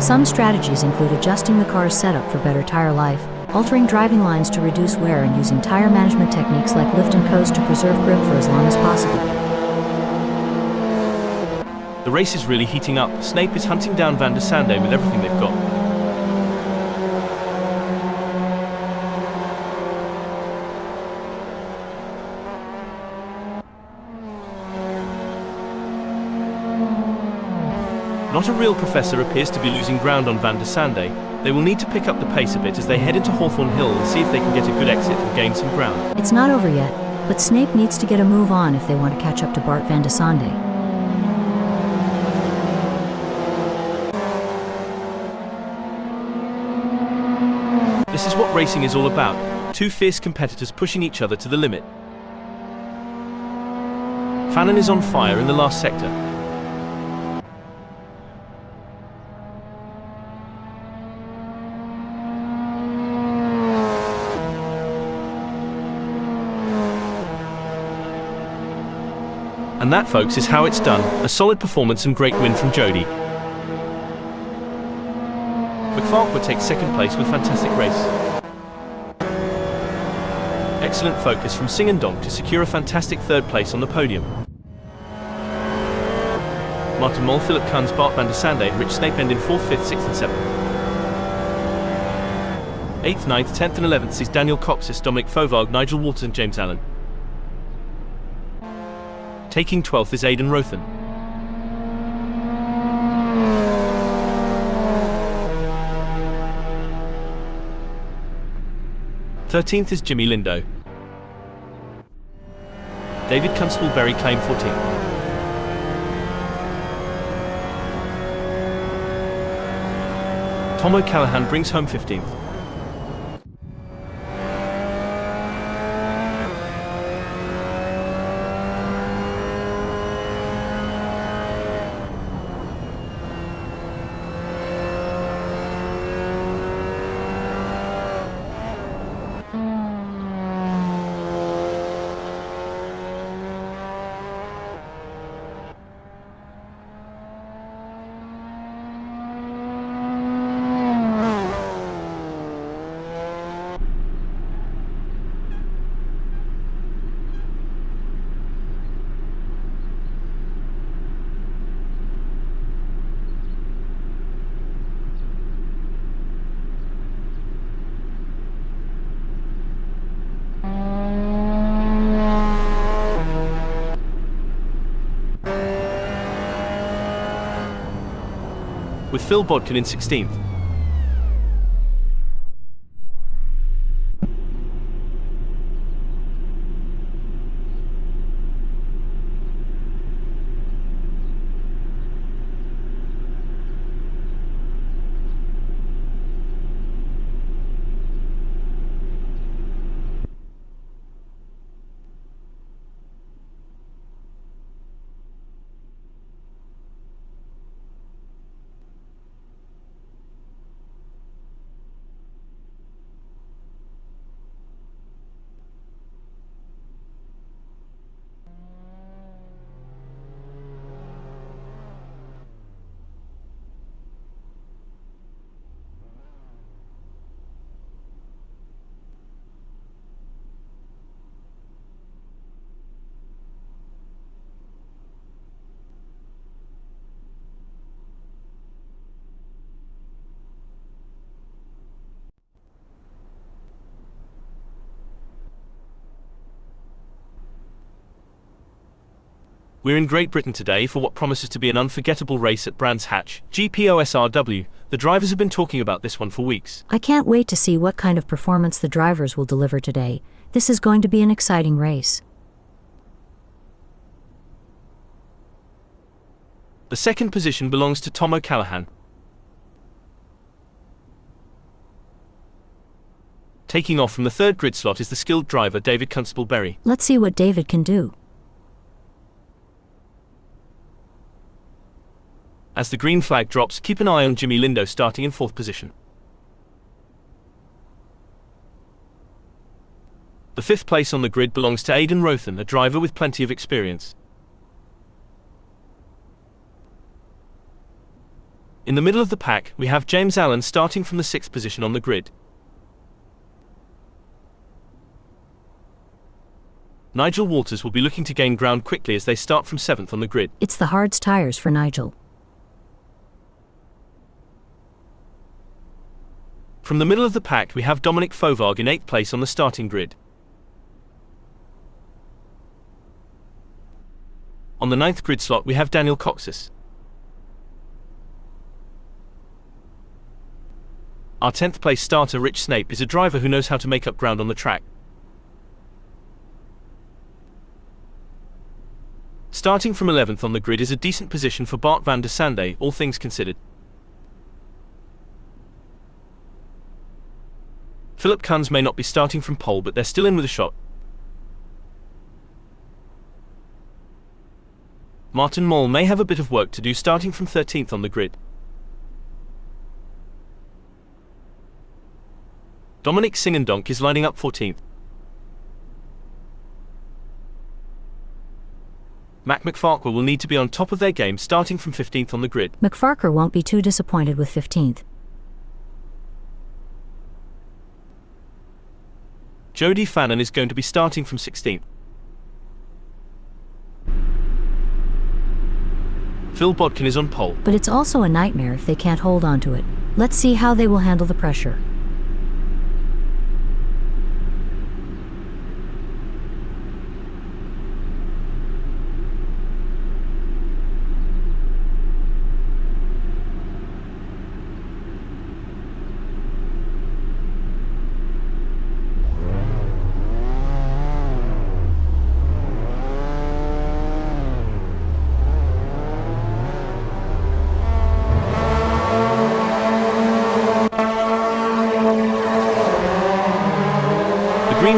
Some strategies include adjusting the car's setup for better tire life, altering driving lines to reduce wear, and using tire management techniques like lift and coast to preserve grip for as long as possible. The race is really heating up. Snape is hunting down Van der Sande with everything they've got. Not a real professor appears to be losing ground on Van der Sande. They will need to pick up the pace a bit as they head into Hawthorne Hill and see if they can get a good exit and gain some ground. It's not over yet, but Snape needs to get a move on if they want to catch up to Bart van der Sande. This is what racing is all about. Two fierce competitors pushing each other to the limit. Fannin is on fire in the last sector. And that, folks, is how it's done. A solid performance and great win from Jody. McFarquhar takes second place with fantastic race. Excellent focus from Singendong to secure a fantastic third place on the podium. Martin Moll, Philip Kunz, Bart van der Sande and Rich Snape end in 4th, 5th, 6th and 7th. 8th, 9th, 10th and 11th sees Daniel Coxis, Dominic Fauvargue, Nigel Walters and James Allen. Taking 12th is Aidan Rothen. Thirteenth is Jimmy Lindo. David Constable-Berry claimed 14th. Tom O'Callaghan brings home 15th. With Phil Bodkin in 16th. We're in Great Britain today for what promises to be an unforgettable race at Brands Hatch, GPOSRW. The drivers have been talking about this one for weeks. I can't wait to see what kind of performance the drivers will deliver today. This is going to be an exciting race. The second position belongs to Tom O'Callaghan. Taking off from the third grid slot is the skilled driver David Constable-Berry. Let's see what David can do. As the green flag drops, keep an eye on Jimmy Lindo starting in 4th position. The 5th place on the grid belongs to Aidan Rothen, a driver with plenty of experience. In the middle of the pack, we have James Allen starting from the 6th position on the grid. Nigel Walters will be looking to gain ground quickly as they start from 7th on the grid. It's the hard tires for Nigel. From the middle of the pack, we have Dominic Fauvargue in 8th place on the starting grid. On the 9th grid slot, we have Daniel Coxis. Our 10th place starter, Rich Snape, is a driver who knows how to make up ground on the track. Starting from 11th on the grid is a decent position for Bart van der Sande, all things considered. Philip Kunz may not be starting from pole, but they're still in with a shot. Martin Moll may have a bit of work to do starting from 13th on the grid. Dominic Singendonk is lining up 14th. Mac McFarquhar will need to be on top of their game starting from 15th on the grid. McFarquhar won't be too disappointed with 15th. Jody Fannin is going to be starting from 16th. Phil Bodkin is on pole. But it's also a nightmare if they can't hold on to it. Let's see how they will handle the pressure.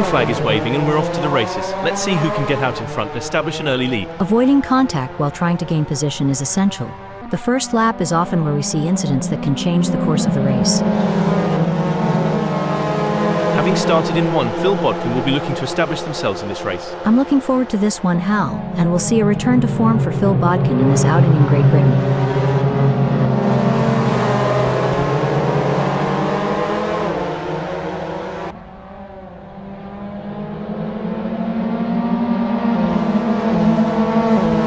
flag is waving and we're off to the races. Let's see who can get out in front and establish an early lead. Avoiding contact while trying to gain position is essential. The first lap is often where we see incidents that can change the course of the race. Having started in 1, Phil Bodkin will be looking to establish themselves in this race. I'm looking forward to this one, Hal, and we'll see a return to form for Phil Bodkin in this outing in Great Britain.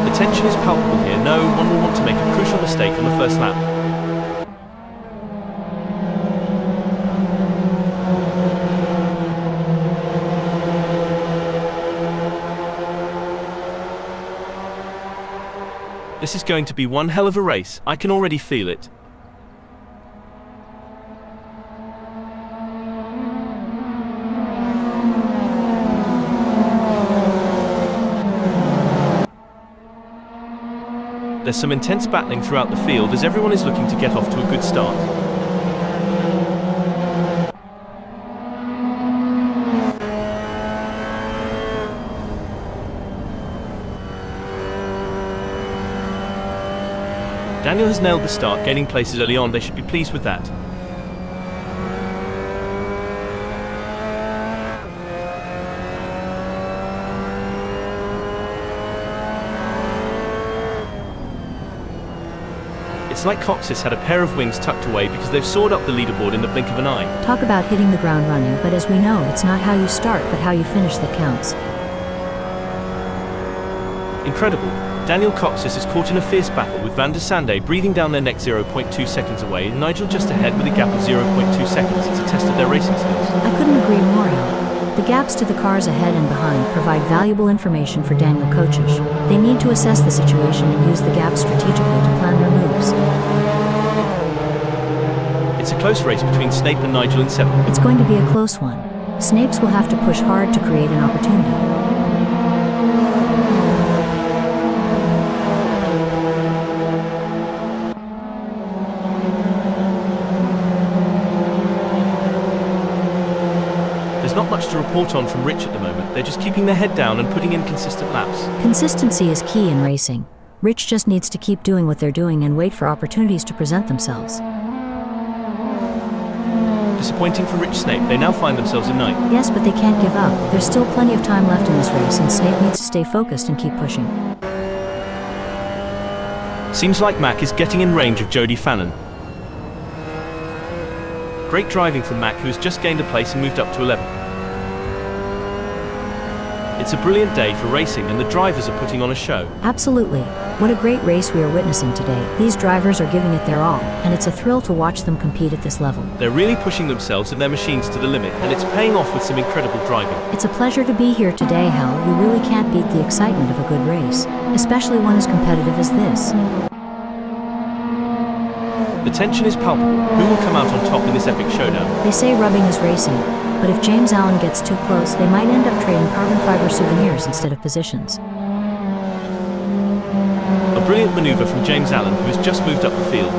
The tension is palpable here. No one will want to make a crucial mistake on the first lap. This is going to be one hell of a race. I can already feel it. There's some intense battling throughout the field as everyone is looking to get off to a good start. Daniel has nailed the start, gaining places early on. They should be pleased with that. It's like Cox's had a pair of wings tucked away because they've soared up the leaderboard in the blink of an eye. Talk about hitting the ground running, but as we know, it's not how you start, but how you finish that counts. Incredible. Daniel Coxis is caught in a fierce battle with Van der Sande breathing down their neck 0.2 seconds away and Nigel just ahead with a gap of 0.2 seconds. It's a test of their racing skills. I couldn't agree more, Hal. The gaps to the cars ahead and behind provide valuable information for Daniel Coaches. They need to assess the situation and use the gaps strategically to plan their moves. It's a close race between Snape and Nigel in 7th. It's going to be a close one. Snapes will have to push hard to create an opportunity. Not much to report on from Rich at the moment. They're just keeping their head down and putting in consistent laps. Consistency is key in racing. Rich just needs to keep doing what they're doing and wait for opportunities to present themselves. Disappointing for Rich Snape. They now find themselves in 9th. Yes, but they can't give up. There's still plenty of time left in this race and Snape needs to stay focused and keep pushing. Seems like Mac is getting in range of Jody Fannin. Great driving from Mac, who has just gained a place and moved up to 11th. It's a brilliant day for racing and the drivers are putting on a show. Absolutely. What a great race we are witnessing today. These drivers are giving it their all, and it's a thrill to watch them compete at this level. They're really pushing themselves and their machines to the limit, and it's paying off with some incredible driving. It's a pleasure to be here today, Hal. You really can't beat the excitement of a good race, especially one as competitive as this. The tension is palpable. Who will come out on top in this epic showdown? They say rubbing is racing, but if James Allen gets too close, they might end up trading carbon fiber souvenirs instead of positions. A brilliant maneuver from James Allen, who has just moved up the field.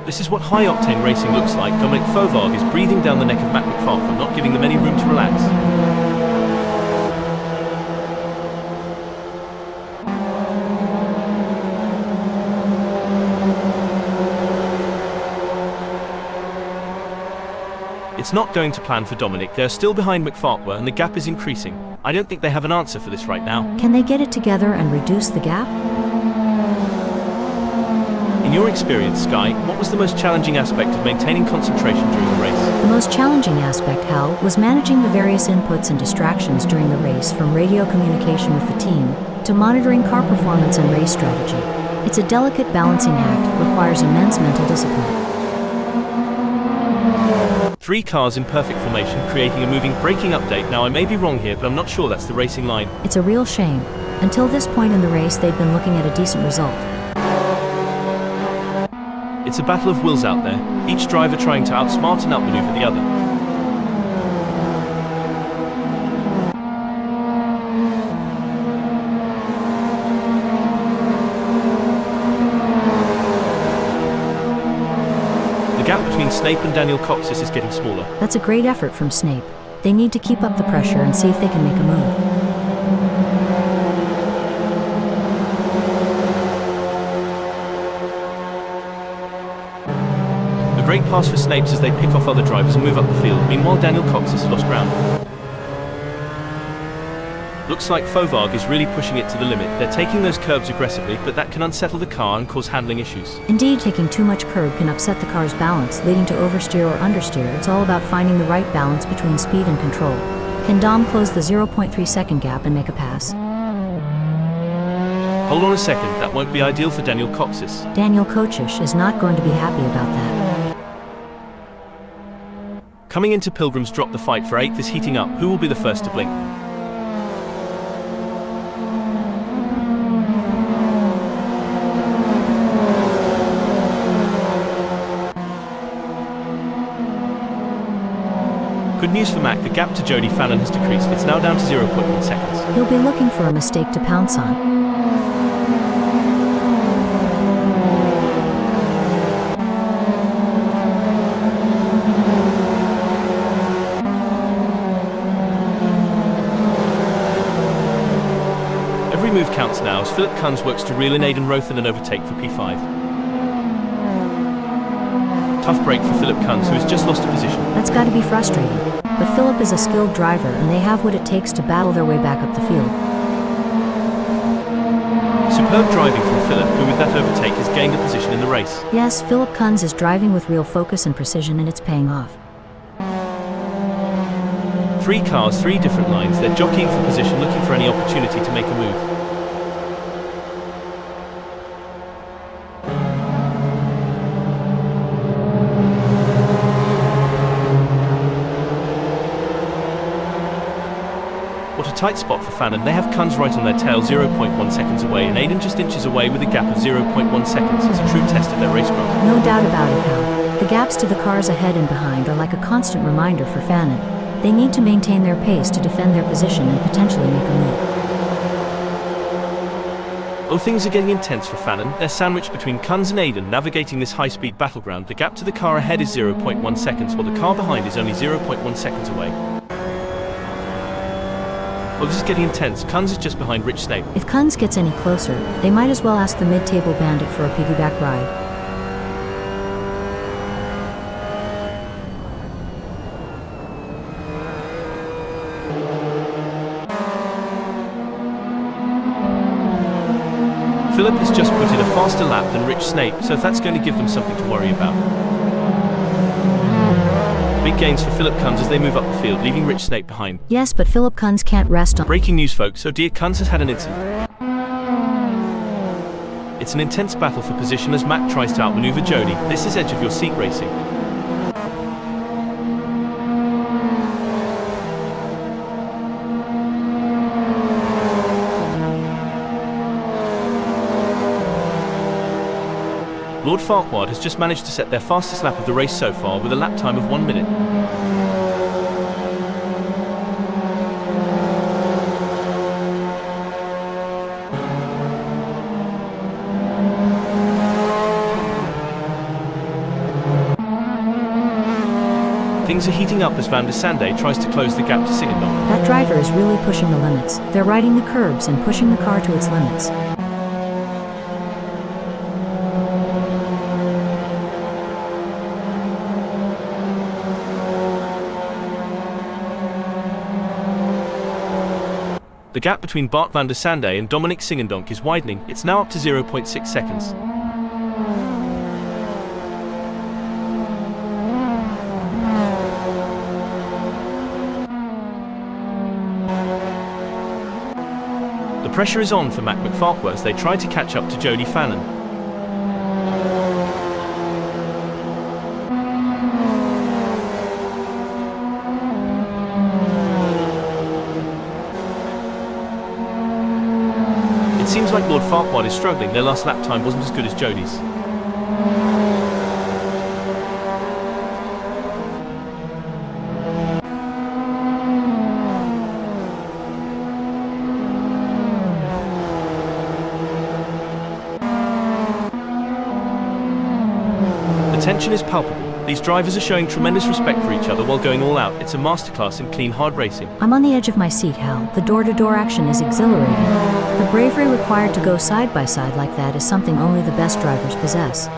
This is what high-octane racing looks like. Dominic Fovard is breathing down the neck of Matt McFarlane, not giving them any room to relax. It's not going to plan for Dominic. They're still behind McFarlane and the gap is increasing. I don't think they have an answer for this right now. Can they get it together and reduce the gap? In your experience, Sky, what was the most challenging aspect of maintaining concentration during the race? The most challenging aspect, Hal, was managing the various inputs and distractions during the race, from radio communication with the team to monitoring car performance and race strategy. It's a delicate balancing act, requires immense mental discipline. 3 cars in perfect formation, creating a moving braking update. Now I may be wrong here, but I'm not sure that's the racing line. It's a real shame. Until this point in the race, they'd been looking at a decent result. It's a battle of wills out there, each driver trying to outsmart and outmaneuver the other. The gap between Snape and Daniel Coxis is getting smaller. That's a great effort from Snape. They need to keep up the pressure and see if they can make a move. Great pass for Snapes as they pick off other drivers and move up the field. Meanwhile, Daniel Cox has lost ground. Looks like Fauvargue is really pushing it to the limit. They're taking those curbs aggressively, but that can unsettle the car and cause handling issues. Indeed, taking too much curb can upset the car's balance, leading to oversteer or understeer. It's all about finding the right balance between speed and control. Can Dom close the 0.3 second gap and make a pass? Hold on a second, that won't be ideal for Daniel Coxis. Daniel Coxis is not going to be happy about that. Coming into Pilgrim's drop, the fight for 8th is heating up. Who will be the first to blink? Good news for Mac, the gap to Jody Fallon has decreased. It's now down to 0.1 seconds. He'll be looking for a mistake to pounce on. Every move counts now as Philip Kunz works to reel in Aidan Rothen and overtake for P5. Tough break for Philip Kunz, who has just lost a position. That's got to be frustrating. But Philip is a skilled driver and they have what it takes to battle their way back up the field. Superb driving from Philip, who with that overtake has gained a position in the race. Yes, Philip Kunz is driving with real focus and precision, and it's paying off. 3 cars, 3 different lines. They're jockeying for position, looking for any opportunity to make a move. What a tight spot for Fannin. They have Kunz right on their tail, 0.1 seconds away, and Aidan just inches away with a gap of 0.1 seconds. It's a true test of their racecraft. No doubt about it, Hal. The gaps to the cars ahead and behind are like a constant reminder for Fannin. They need to maintain their pace to defend their position and potentially make a move. Oh, things are getting intense for Fannin. They're sandwiched between Kunz and Aidan, navigating this high-speed battleground. The gap to the car ahead is 0.1 seconds, while the car behind is only 0.1 seconds away. Oh, this is getting intense. Kunz is just behind Rich Snape. If Kunz gets any closer, they might as well ask the mid-table bandit for a piggyback ride. Philip has just put in a faster lap than Rich Snape, so that's going to give them something to worry about. Big gains for Philip Kunz as they move up the field, leaving Rich Snape behind. Yes, but Philip Kunz can't rest on... Breaking news, folks. Oh dear, Kunz has had an incident. It's an intense battle for position as Matt tries to outmaneuver Jody. This is edge of your seat racing. Lord Farquhar has just managed to set their fastest lap of the race so far with a lap time of 1 minute. Things are heating up as Van der Sande tries to close the gap to Singendon. That driver is really pushing the limits. They're riding the curbs and pushing the car to its limits. The gap between Bart van der Sande and Dominic Singendonk is widening. It's now up to 0.6 seconds. The pressure is on for Mac McFarquhar as they try to catch up to Jody Fannin. It seems like Lord Farquhar is struggling. Their last lap time wasn't as good as Jody's. tension is palpable. These drivers are showing tremendous respect for each other while going all out. It's a masterclass in clean, hard racing. I'm on the edge of my seat, Hal. The door-to-door action is exhilarating. The bravery required to go side by side like that is something only the best drivers possess.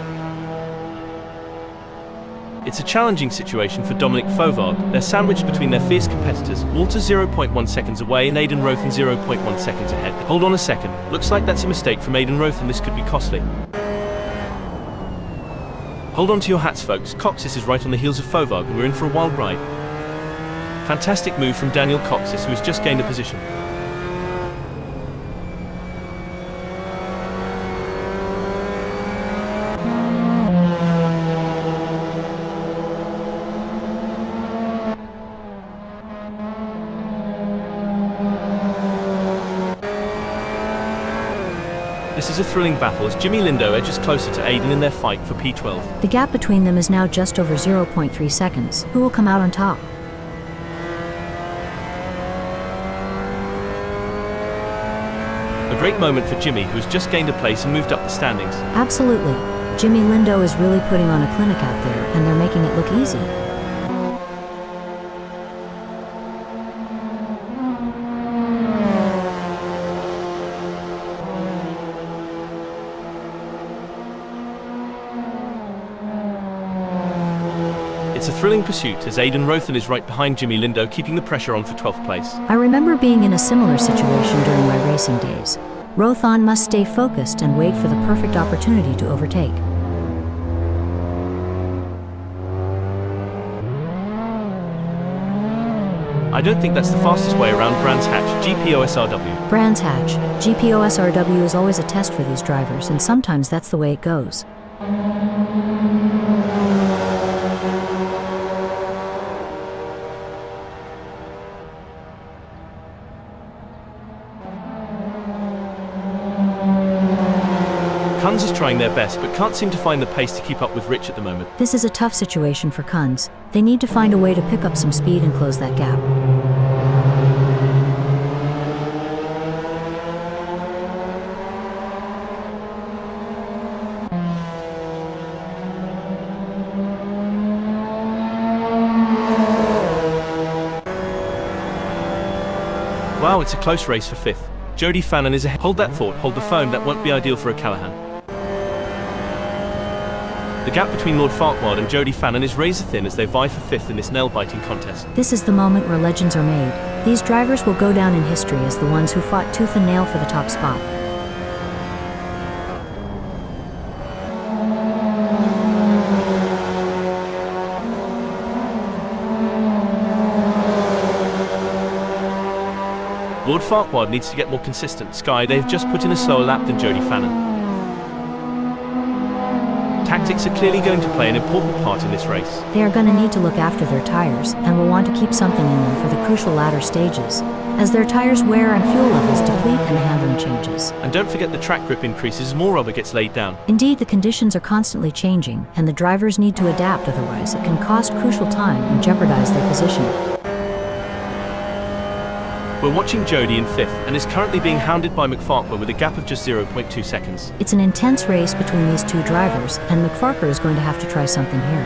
It's a challenging situation for Dominic Fauvargue. They're sandwiched between their fierce competitors. Walter 0.1 seconds away and Aidan Rothen 0.1 seconds ahead. Hold on a second. Looks like that's a mistake from Aidan Rothen. This could be costly. Hold on to your hats, folks. Coxis is right on the heels of Fauvargue and we're in for a wild ride. Fantastic move from Daniel Coxis, who has just gained a position. This is a thrilling battle as Jimmy Lindo edges closer to Aidan in their fight for P12. The gap between them is now just over 0.3 seconds. Who will come out on top? A great moment for Jimmy, who has just gained a place and moved up the standings. Absolutely. Jimmy Lindo is really putting on a clinic out there, and they're making it look easy. It's a thrilling pursuit as Aidan Rothen is right behind Jimmy Lindo, keeping the pressure on for 12th place. I remember being in a similar situation during my racing days. Rothen must stay focused and wait for the perfect opportunity to overtake. I don't think that's the fastest way around Brands Hatch, GPOSRW. Brands Hatch, GPOSRW is always a test for these drivers, and sometimes that's the way it goes. Kunz is trying their best, but can't seem to find the pace to keep up with Rich at the moment. This is a tough situation for Kunz. They need to find a way to pick up some speed and close that gap. Wow, it's a close race for 5th. Jody Fannin is ahead. Hold that thought, hold the phone, that won't be ideal for a Callahan. The gap between Lord Farquhar and Jody Fannin is razor thin as they vie for 5th in this nail-biting contest. This is the moment where legends are made. These drivers will go down in history as the ones who fought tooth and nail for the top spot. Lord Farquhar needs to get more consistent. Sky, they've just put in a slower lap than Jody Fannin. Tactics are clearly going to play an important part in this race. They are going to need to look after their tires and will want to keep something in them for the crucial latter stages, as their tires wear and fuel levels deplete and the handling changes. And don't forget the track grip increases as more rubber gets laid down. Indeed, the conditions are constantly changing, and the drivers need to adapt, otherwise it can cost crucial time and jeopardize their position. We're watching Jody in 5th and is currently being hounded by McFarquhar with a gap of just 0.2 seconds. It's an intense race between these two drivers, and McFarquhar is going to have to try something here.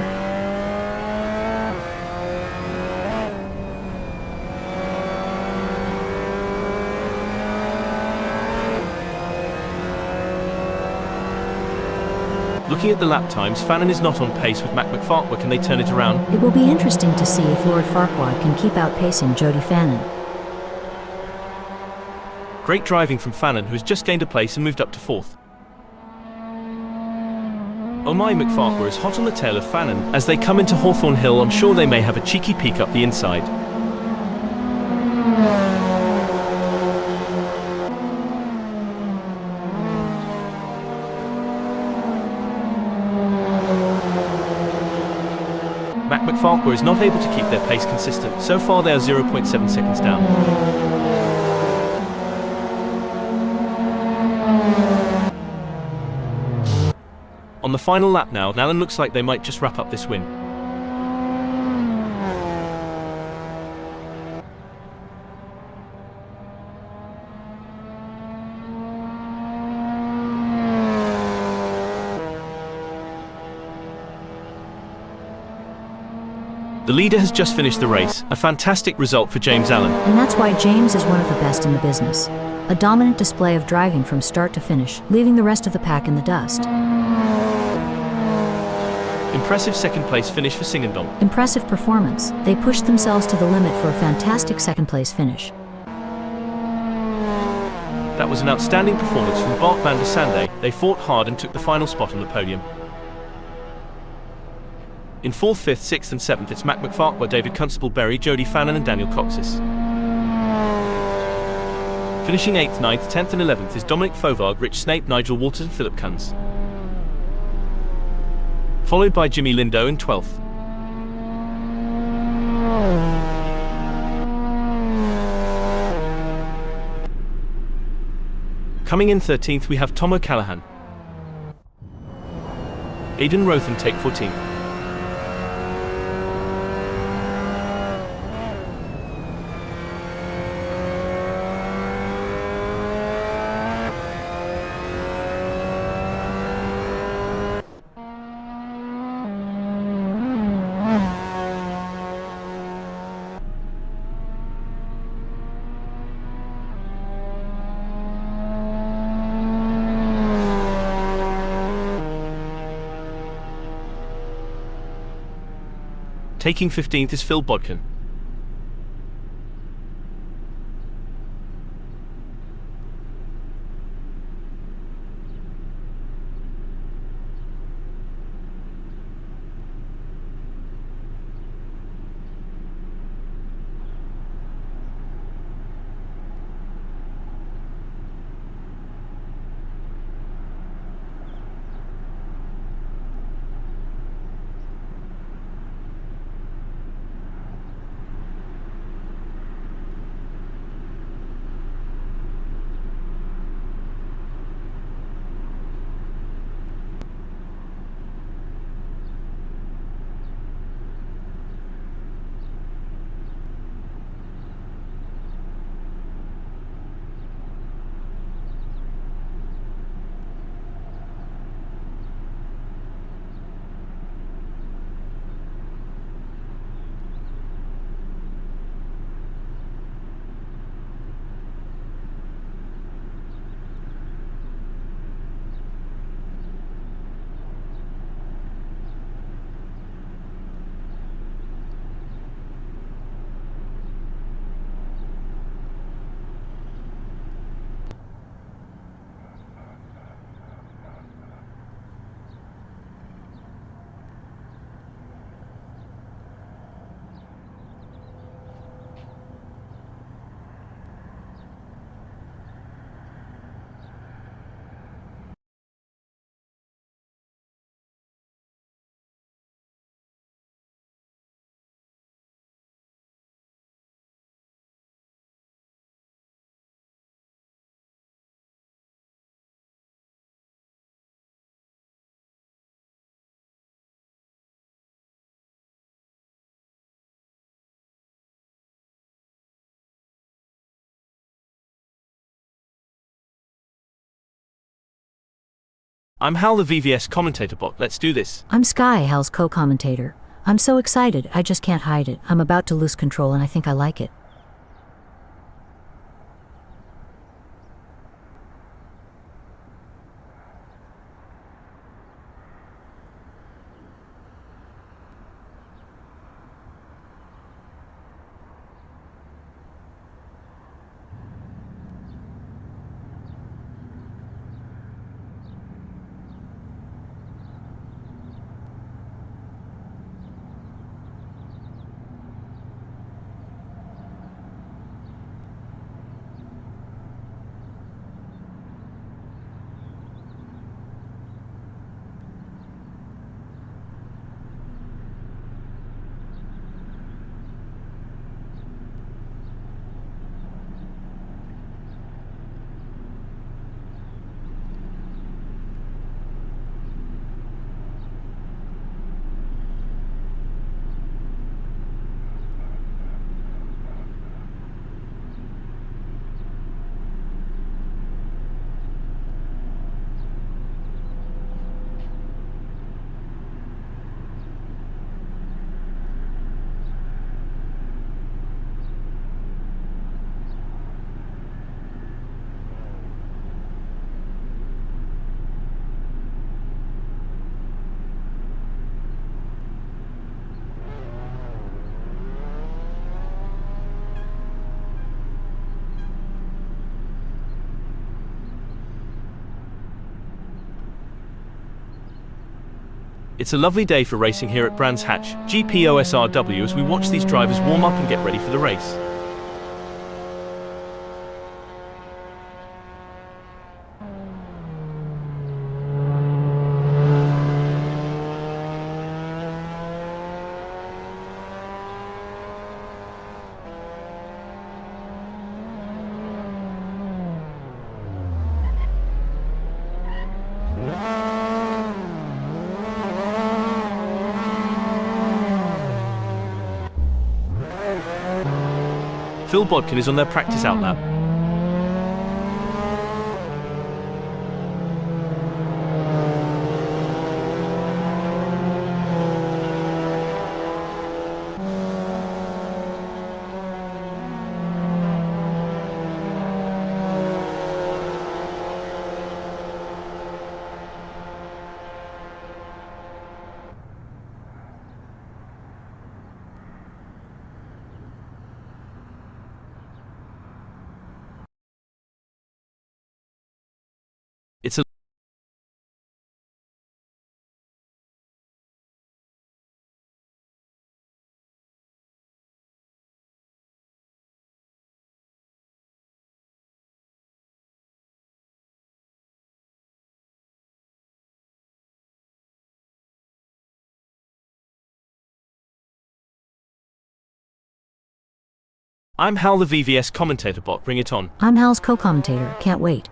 Looking at the lap times, Fannin is not on pace with Mac McFarquhar. Can they turn it around? It will be interesting to see if Lord Farquhar can keep outpacing Jody Fannin. Great driving from Fannin, who has just gained a place and moved up to 4th. Oh my, McFarquhar is hot on the tail of Fannin. As they come into Hawthorne Hill, I'm sure they may have a cheeky peek up the inside. Mac McFarquhar is not able to keep their pace consistent. So far they are 0.7 seconds down. On the final lap now, Allen looks like they might just wrap up this win. The leader has just finished the race, a fantastic result for James Allen. And that's why James is one of the best in the business. A dominant display of driving from start to finish, leaving the rest of the pack in the dust. Impressive second place finish for Singendong. Impressive performance. They pushed themselves to the limit for a fantastic second place finish. That was an outstanding performance from Bart van der Sande. They fought hard and took the final spot on the podium. In 4th, 5th, 6th and 7th it's Mac McFarquhar, David Constable, Berry, Jody Fannin and Daniel Coxis. Finishing 8th, 9th, 10th and 11th is Dominic Fauvargue, Rich Snape, Nigel Waters and Philip Kunz. Followed by Jimmy Lindo in 12th. Coming in 13th we have Tom O'Callaghan. Aidan Rothen take 14th. Taking 15th is Phil Bodkin. I'm Hal, the VVS commentator bot. Let's do this. I'm Sky, Hal's co-commentator. I'm so excited, I just can't hide it. I'm about to lose control and I think I like it. It's a lovely day for racing here at Brands Hatch, GPOSRW, as we watch these drivers warm up and get ready for the race. Phil Bodkin is on their practice out lap. It's a I'm Hal, the VVS commentator bot. Bring it on. I'm Hal's co-commentator. Can't wait.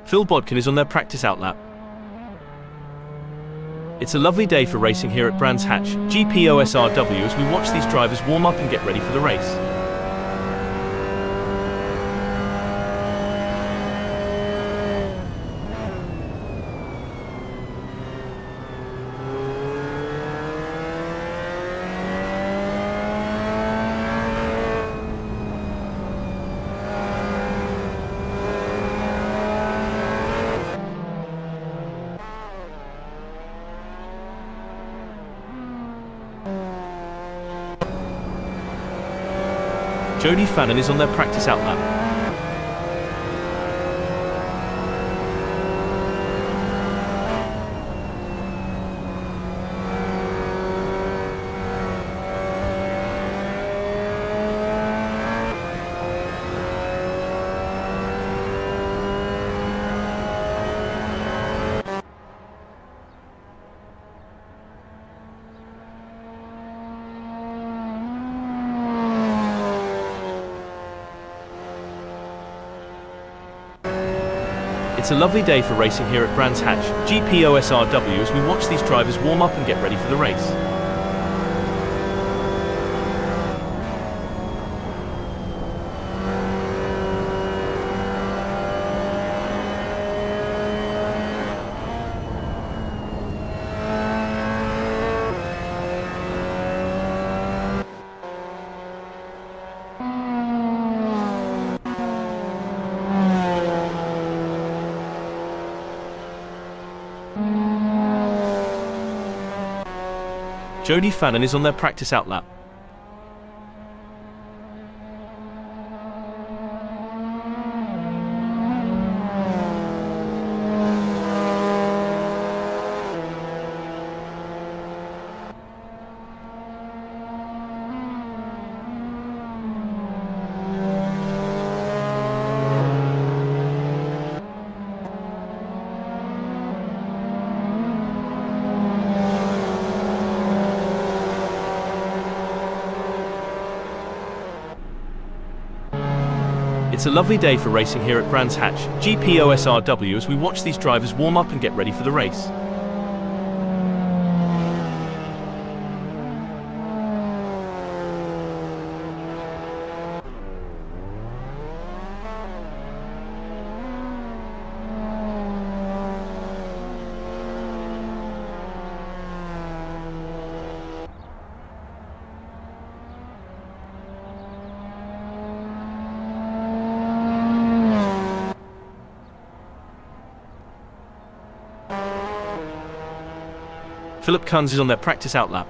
Phil Bodkin is on their practice out lap. It's a lovely day for racing here at Brands Hatch, GPOSRW, as we watch these drivers warm up and get ready for the race. Jody Fannin is on their practice out lap. It's a lovely day for racing here at Brands Hatch, GPOSRW, as we watch these drivers warm up and get ready for the race. Jody Fannin is on their practice out lap. It's a lovely day for racing here at Brands Hatch, GPOSRW, as we watch these drivers warm up and get ready for the race. Philip Kunz is on their practice out lap.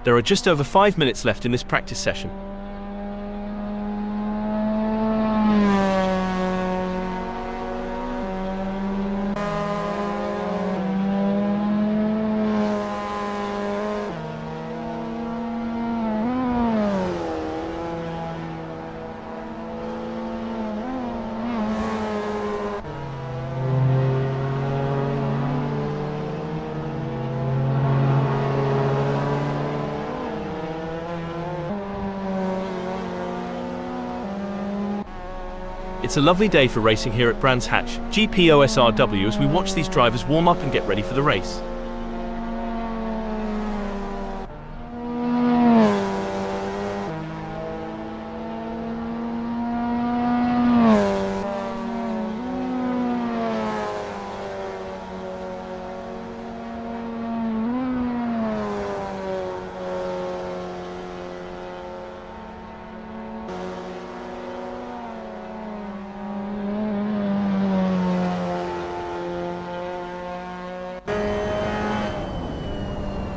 There are just over 5 minutes left in this practice session. It's a lovely day for racing here at Brands Hatch, GPOSRW, as we watch these drivers warm up and get ready for the race.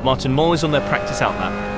Martin Moll is on their practice out lap.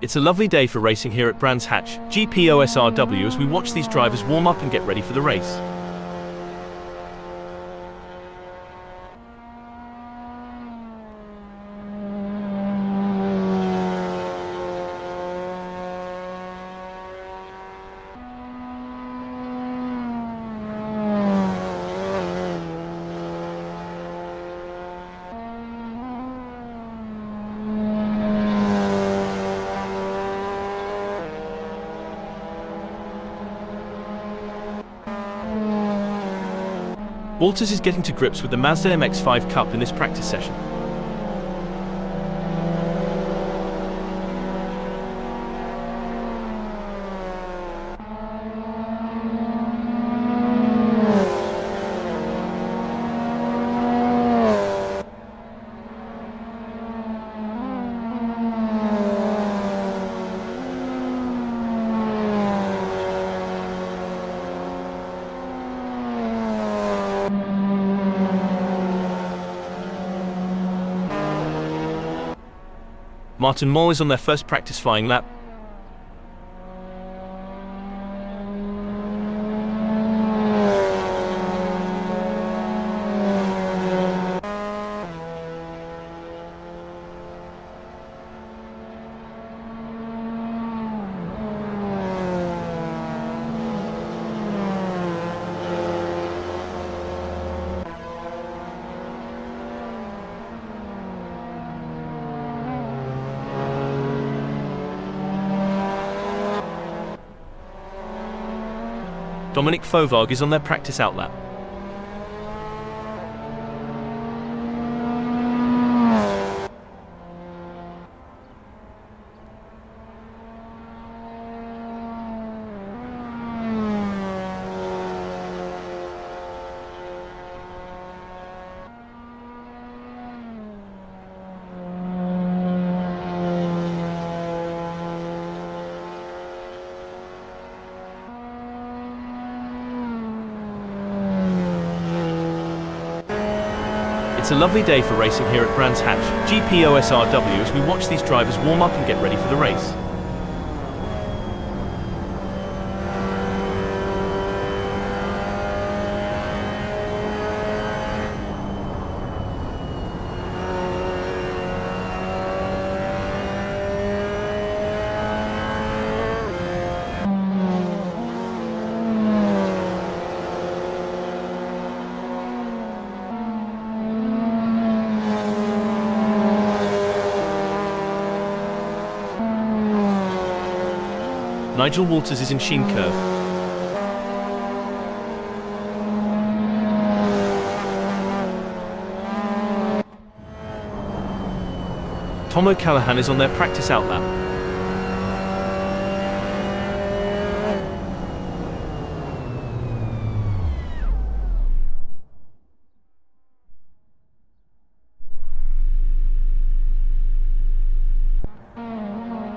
It's a lovely day for racing here at Brands Hatch, GPOSRW, as we watch these drivers warm up and get ready for the race. Walters is getting to grips with the Mazda MX5 Cup in this practice session. Martin Moll is on their first practice flying lap. Dominic Fovag is on their practice out lap. It's a lovely day for racing here at Brands Hatch, GPOSRW, as we watch these drivers warm up and get ready for the race. Nigel Walters is in Sheen Curve. Tom O'Callaghan is on their practice outlap.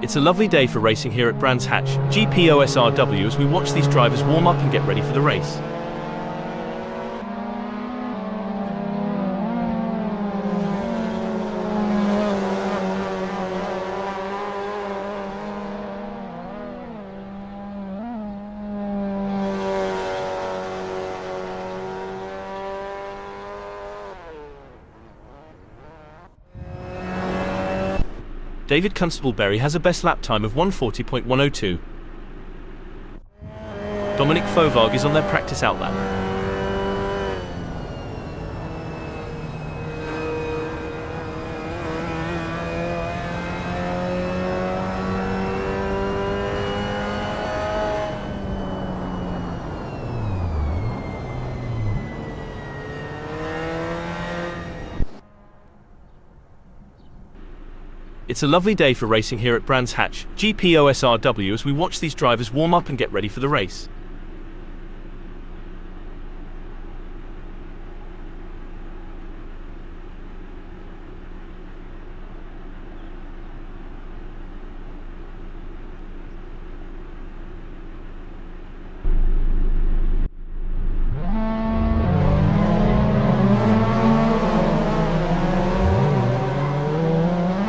It's a lovely day for racing here at Brands Hatch, GPOSRW, as we watch these drivers warm up and get ready for the race. David Constableberry has a best lap time of 1:40.102. Dominic Fauvargue is on their practice outlap. It's a lovely day for racing here at Brands Hatch, GPOSRW, as we watch these drivers warm up and get ready for the race.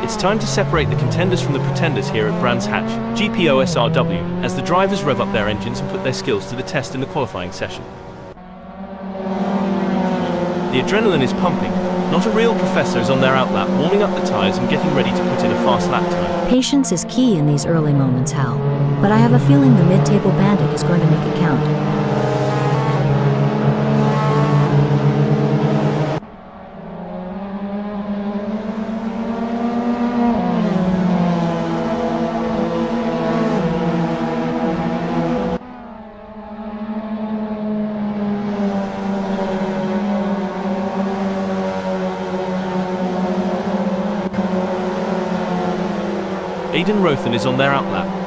It's time to separate the contenders from the pretenders here at Brands Hatch, GPOSRW, as the drivers rev up their engines and put their skills to the test in the qualifying session. The adrenaline is pumping. Not a real professor is on their outlap, warming up the tyres and getting ready to put in a fast lap time. Patience is key in these early moments, Hal. But I have a feeling the mid-table bandit is going to make it count. Aidan Rothen is on their outlap.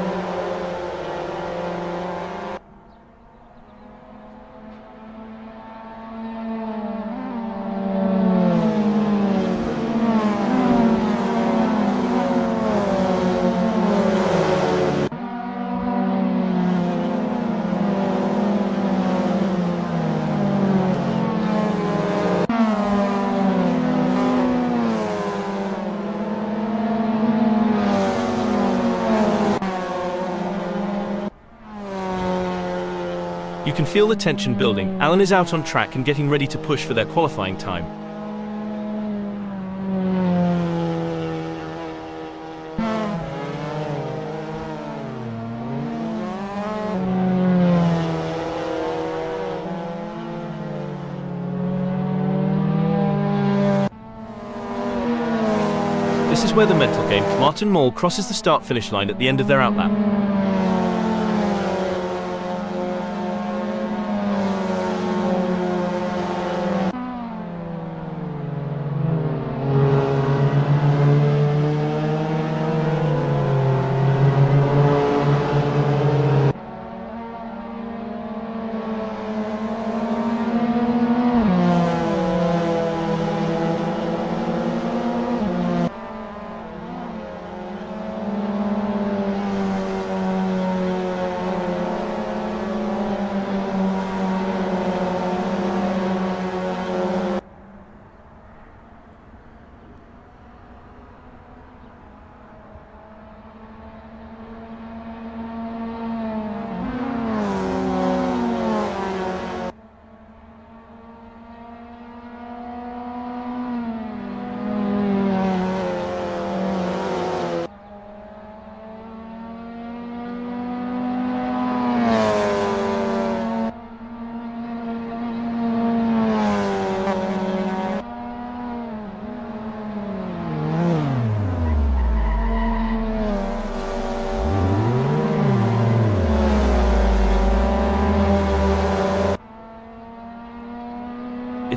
You can feel the tension building. Alan is out on track and getting ready to push for their qualifying time. This is where the mental game. Martin Moll crosses the start-finish line at the end of their outlap.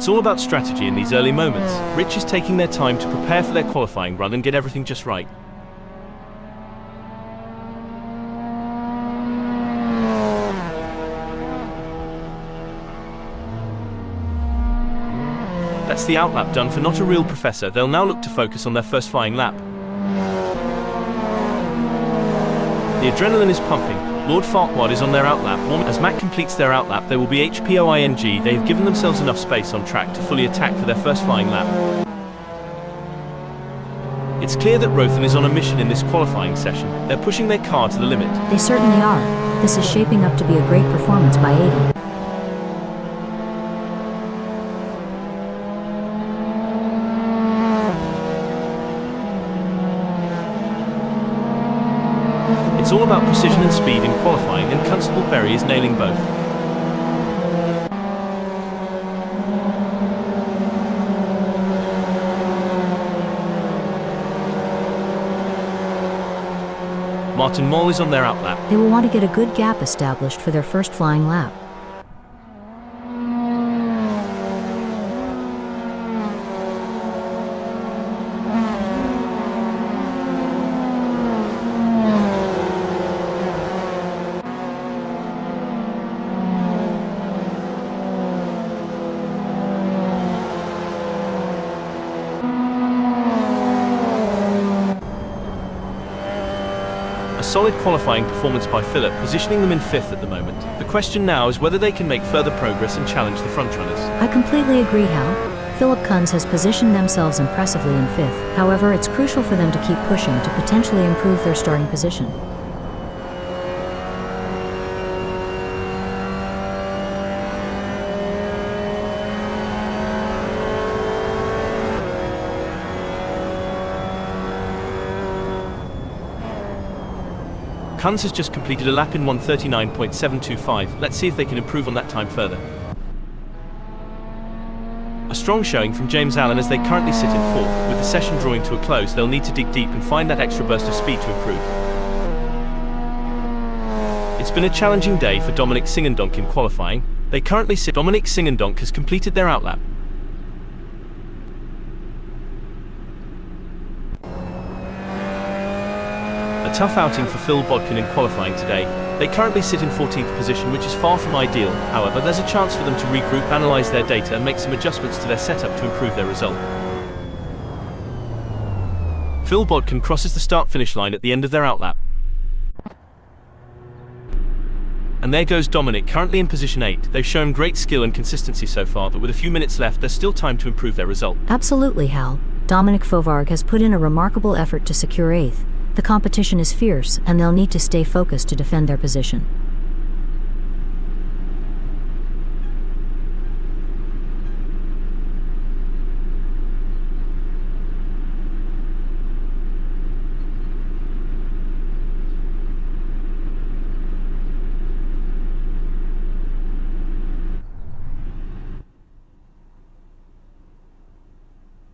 It's all about strategy in these early moments. Rich is taking their time to prepare for their qualifying run and get everything just right. That's the outlap done for Not a Real Professor. They'll now look to focus on their first flying lap. The adrenaline is pumping. Lord Farquaad is on their outlap. As Mac completes their outlap, they will be HPOING. They have given themselves enough space on track to fully attack for their first flying lap. It's clear that Rothen is on a mission in this qualifying session. They're pushing their car to the limit. They certainly are. This is shaping up to be a great performance by Aiden. It's all about precision and speed in qualifying, and Constable Berry is nailing both. Martin Moll is on their outlap. They will want to get a good gap established for their first flying lap. A solid qualifying performance by Philip, positioning them in 5th at the moment. The question now is whether they can make further progress and challenge the frontrunners. I completely agree, Hal. Philip Kunz has positioned themselves impressively in 5th. However, it's crucial for them to keep pushing to potentially improve their starting position. Kunz has just completed a lap in 1:39.725. Let's see if they can improve on that time further. A strong showing from James Allen as they currently sit in 4th. With the session drawing to a close, they'll need to dig deep and find that extra burst of speed to improve. It's been a challenging day for Dominic Singendonk in qualifying. They currently sit. Dominic Singendonk has completed their outlap. A tough outing for Phil Bodkin in qualifying today. They currently sit in 14th position, which is far from ideal. However, there's a chance for them to regroup, analyse their data and make some adjustments to their setup to improve their result. Phil Bodkin crosses the start-finish line at the end of their outlap. And there goes Dominic, currently in position 8. They've shown great skill and consistency so far, but with a few minutes left, there's still time to improve their result. Absolutely, Hal. Dominic Fovarg has put in a remarkable effort to secure 8th. The competition is fierce, and they'll need to stay focused to defend their position.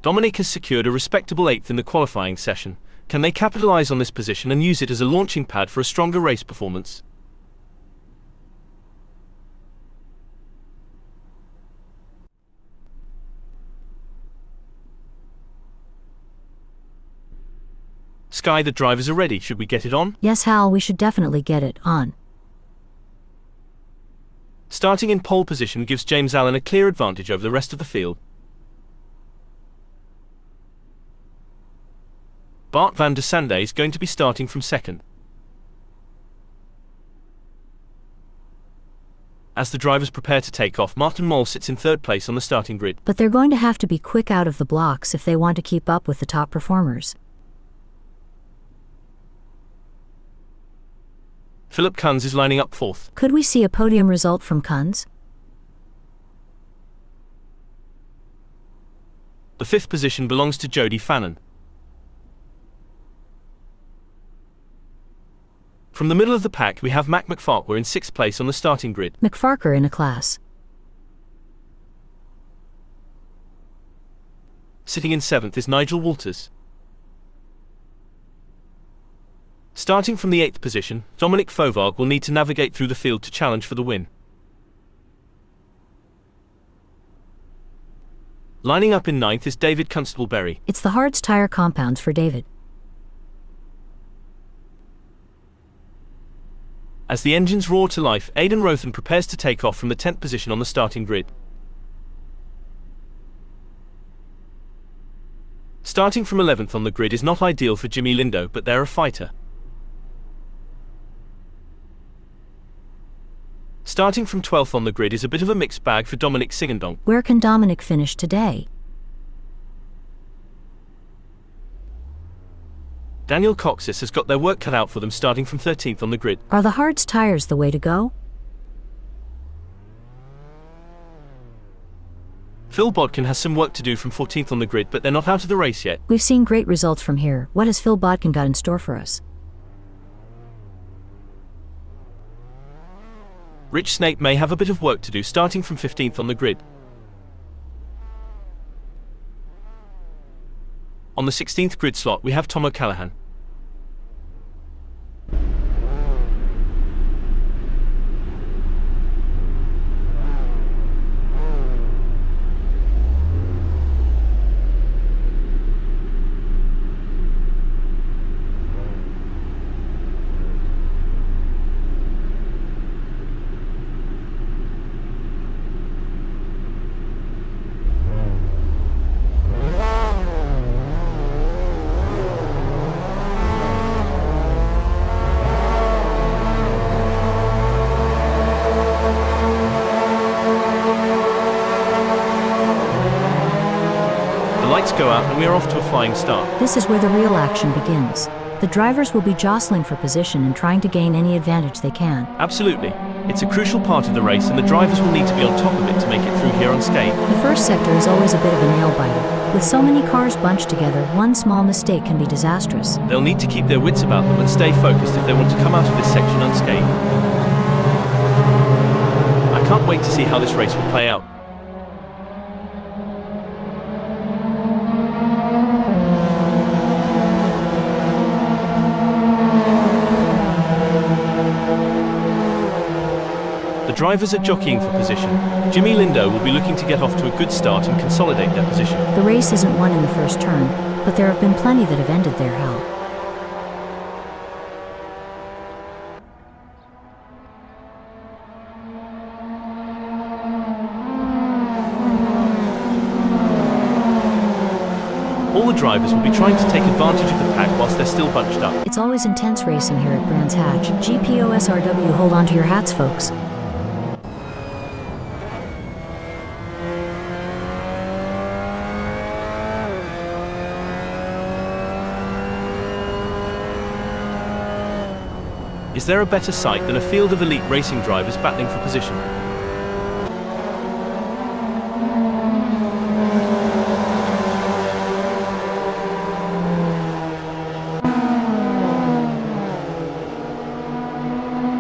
Dominic has secured a respectable 8th in the qualifying session. Can they capitalise on this position and use it as a launching pad for a stronger race performance? Sky, the drivers are ready. Should we get it on? Yes, Hal, we should definitely get it on. Starting in pole position gives James Allen a clear advantage over the rest of the field. Bart van der Sande is going to be starting from 2nd. As the drivers prepare to take off, Martin Moll sits in 3rd place on the starting grid. But they're going to have to be quick out of the blocks if they want to keep up with the top performers. Philip Kunz is lining up 4th. Could we see a podium result from Kunz? The 5th position belongs to Jody Fannin. From the middle of the pack, we have Mac McFarquhar in 6th place on the starting grid. McFarquhar in a class. Sitting in 7th is Nigel Walters. Starting from the 8th position, Dominic Fovarg will need to navigate through the field to challenge for the win. Lining up in ninth is David Constable-Berry. It's the Hards Tire Compounds for David. As the engines roar to life, Aidan Rothen prepares to take off from the 10th position on the starting grid. Starting from 11th on the grid is not ideal for Jimmy Lindo, but they're a fighter. Starting from 12th on the grid is a bit of a mixed bag for Dominic Sigendonk. Where can Dominic finish today? Daniel Coxis has got their work cut out for them starting from 13th on the grid. Are the Hards tires the way to go? Phil Bodkin has some work to do from 14th on the grid, but they're not out of the race yet. We've seen great results from here. What has Phil Bodkin got in store for us? Rich Snape may have a bit of work to do starting from 15th on the grid. On the 16th grid slot we have Tom O'Callaghan. Go out and we are off to a flying start. This is where the real action begins. The drivers will be jostling for position and trying to gain any advantage they can. Absolutely. It's a crucial part of the race and the drivers will need to be on top of it to make it through here unscathed. The first sector is always a bit of a nail-biter. With so many cars bunched together, one small mistake can be disastrous. They'll need to keep their wits about them and stay focused if they want to come out of this section unscathed. I can't wait to see how this race will play out. Drivers are jockeying for position. Jimmy Lindo will be looking to get off to a good start and consolidate their position. The race isn't won in the first turn, but there have been plenty that have ended their hell. All the drivers will be trying to take advantage of the pack whilst they're still bunched up. It's always intense racing here at Brands Hatch. GPOSRW, hold on to your hats, folks. Is there a better sight than a field of elite racing drivers battling for position?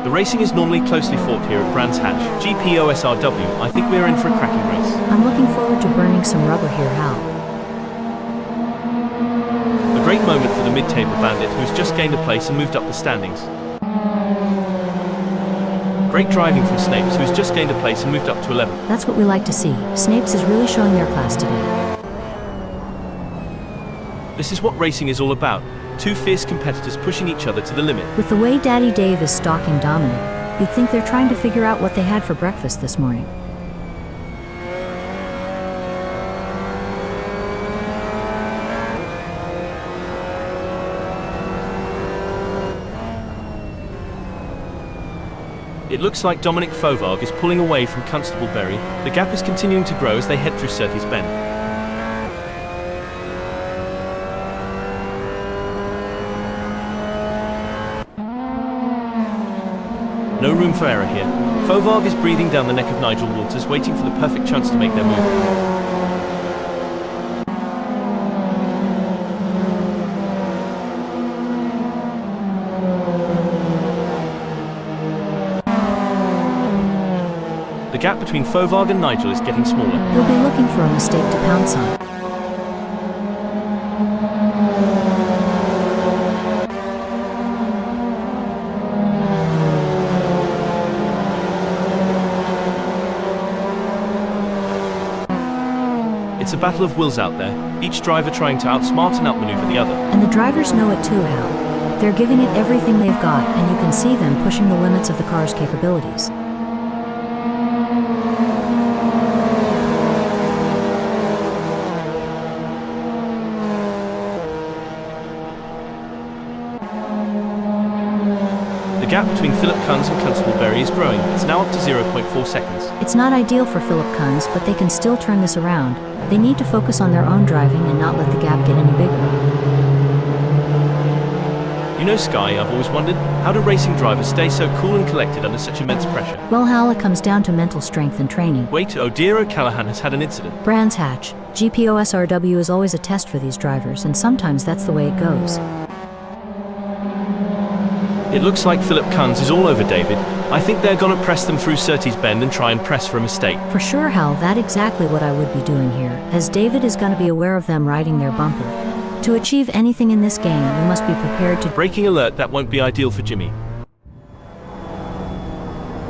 The racing is normally closely fought here at Brands Hatch. GPOSRW, I think we are in for a cracking race. I'm looking forward to burning some rubber here, Hal. A great moment for the mid-table bandit who has just gained a place and moved up the standings. Great driving from Snapes, who has just gained a place and moved up to 11th. That's what we like to see. Snapes is really showing their class today. This is what racing is all about. Two fierce competitors pushing each other to the limit. With the way Daddy Dave is stalking Dominic, you'd think they're trying to figure out what they had for breakfast this morning. It looks like Dominic Fauvargue is pulling away from Constable-Berry. The gap is continuing to grow as they head through Surtees Bend. No room for error here. Fauvargue is breathing down the neck of Nigel Walters, waiting for the perfect chance to make their move. The gap between Fauvargue and Nigel is getting smaller. He'll be looking for a mistake to pounce on. It's a battle of wills out there, each driver trying to outsmart and outmaneuver the other. And the drivers know it too, Hal. They're giving it everything they've got, and you can see them pushing the limits of the car's capabilities. The gap between Philip Kunz and Constable Berry is growing. It's now up to 0.4 seconds. It's not ideal for Philip Kunz, but they can still turn this around. They need to focus on their own driving and not let the gap get any bigger. You know, Sky, I've always wondered, how do racing drivers stay so cool and collected under such immense pressure? Well, Hal, it comes down to mental strength and training. Wait, oh dear, O'Callaghan has had an incident. Brands Hatch. GPOSRW is always a test for these drivers, and sometimes that's the way it goes. It looks like Philip Kunz is all over David. I think they're gonna press them through Surtees Bend and try and press for a mistake. For sure, Hal, that's exactly what I would be doing here, as David is gonna be aware of them riding their bumper. To achieve anything in this game, we must be prepared to— Braking alert, that won't be ideal for Jimmy.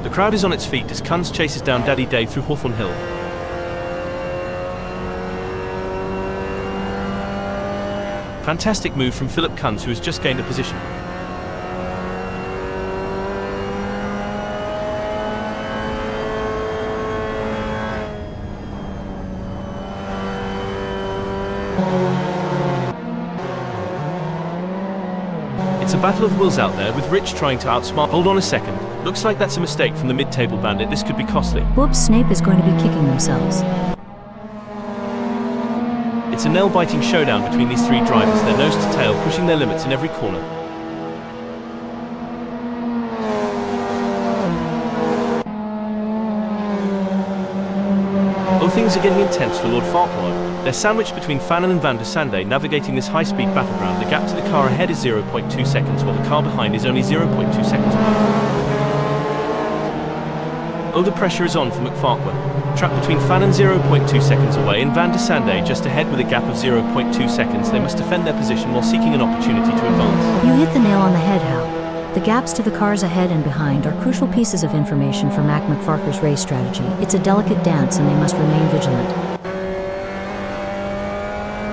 The crowd is on its feet as Kunz chases down Daddy Dave through Hawthorne Hill. Fantastic move from Philip Kunz, who has just gained a position. It's a battle of wills out there, with Rich trying to outsmart— Hold on a second. Looks like that's a mistake from the mid-table bandit. This could be costly. Whoops, Snape is going to be kicking themselves. It's a nail-biting showdown between these three drivers, their nose to tail, pushing their limits in every corner. Oh, things are getting intense for Lord Farquhar. They're sandwiched between Fannin and Van der Sande, navigating this high-speed battleground. The gap to the car ahead is 0.2 seconds, while the car behind is only 0.2 seconds away. Oh, the pressure is on for McFarquhar. Trapped between Fannin 0.2 seconds away and Van der Sande just ahead with a gap of 0.2 seconds. They must defend their position while seeking an opportunity to advance. You hit the nail on the head, Hal. The gaps to the cars ahead and behind are crucial pieces of information for Mac McFarquhar's race strategy. It's a delicate dance and they must remain vigilant.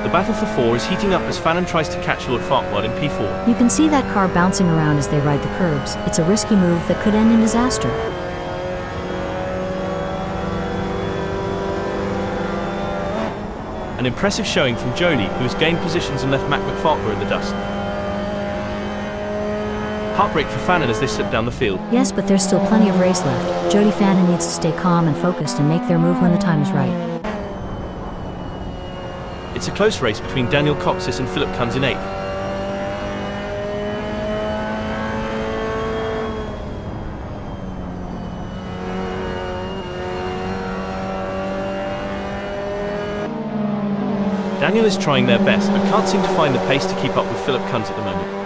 The battle for 4 is heating up as Fannin tries to catch Lord Farquhar in P4. You can see that car bouncing around as they ride the curbs. It's a risky move that could end in disaster. An impressive showing from Jody, who has gained positions and left Mac McFarquhar in the dust. Heartbreak for Fannin as they slip down the field. Yes, but there's still plenty of race left. Jody Fannin needs to stay calm and focused and make their move when the time is right. It's a close race between Daniel Coxis and Philip Kunz in 8th. Daniel is trying their best, but can't seem to find the pace to keep up with Philip Kunz at the moment.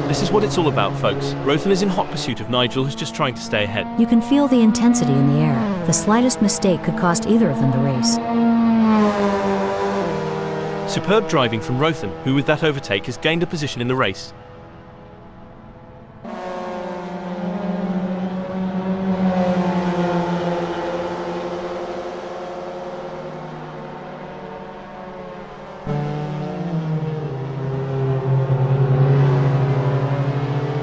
This is what it's all about, folks. Rothan is in hot pursuit of Nigel, who's just trying to stay ahead. You can feel the intensity in the air. The slightest mistake could cost either of them the race. Superb driving from Rothan, who with that overtake has gained a position in the race.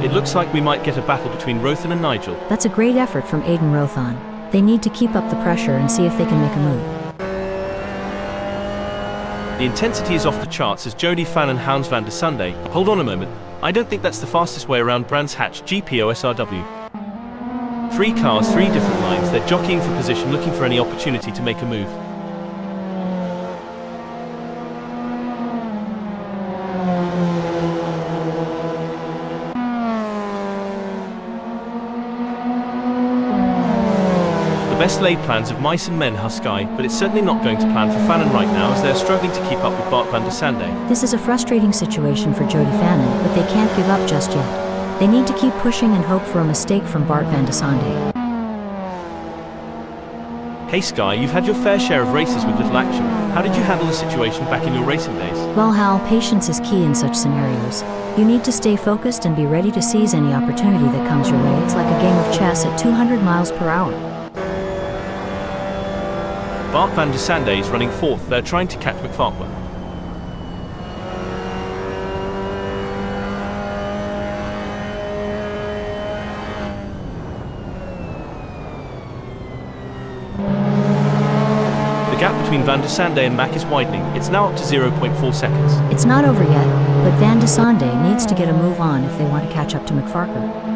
It looks like we might get a battle between Rothan and Nigel. That's a great effort from Aidan Rothan. They need to keep up the pressure and see if they can make a move. The intensity is off the charts as Jody Fannin hounds Van der Sande. Hold on a moment. I don't think that's the fastest way around Brands Hatch GPOSRW. 3 cars, 3 different lines. They're jockeying for position, looking for any opportunity to make a move. Best laid plans of mice and men, Husky, but it's certainly not going to plan for Fannin right now as they're struggling to keep up with Bart van der Sande. This is a frustrating situation for Jody Fannin, but they can't give up just yet. They need to keep pushing and hope for a mistake from Bart van der Sande. Hey Sky, you've had your fair share of races with little action. How did you handle the situation back in your racing days? Well, Hal, patience is key in such scenarios. You need to stay focused and be ready to seize any opportunity that comes your way. It's like a game of chess at 200 miles per hour. Bart van der Sande is running fourth. They're trying to catch McFarquhar. The gap between van der Sande and Mack is widening. It's now up to 0.4 seconds. It's not over yet, but van der Sande needs to get a move on if they want to catch up to McFarquhar.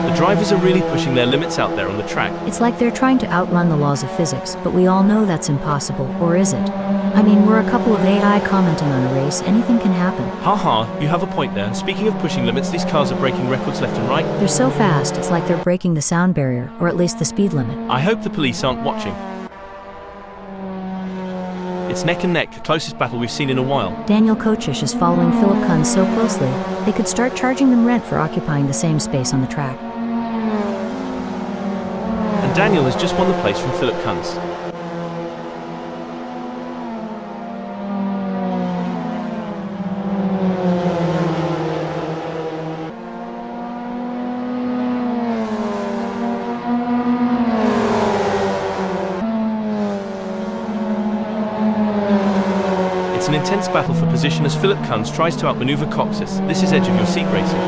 The drivers are really pushing their limits out there on the track. It's like they're trying to outrun the laws of physics, but we all know that's impossible, or is it? I mean, we're a couple of AI commenting on a race, anything can happen. Haha, you have a point there. Speaking of pushing limits, these cars are breaking records left and right. They're so fast, it's like they're breaking the sound barrier, or at least the speed limit. I hope the police aren't watching. It's neck and neck, the closest battle we've seen in a while. Daniel Kochish is following Philip Kunz so closely, they could start charging them rent for occupying the same space on the track. And Daniel has just won the place from Philip Kunz. It's an intense battle for position as Philip Kunz tries to outmaneuver Coxis. This is edge of your seat racing.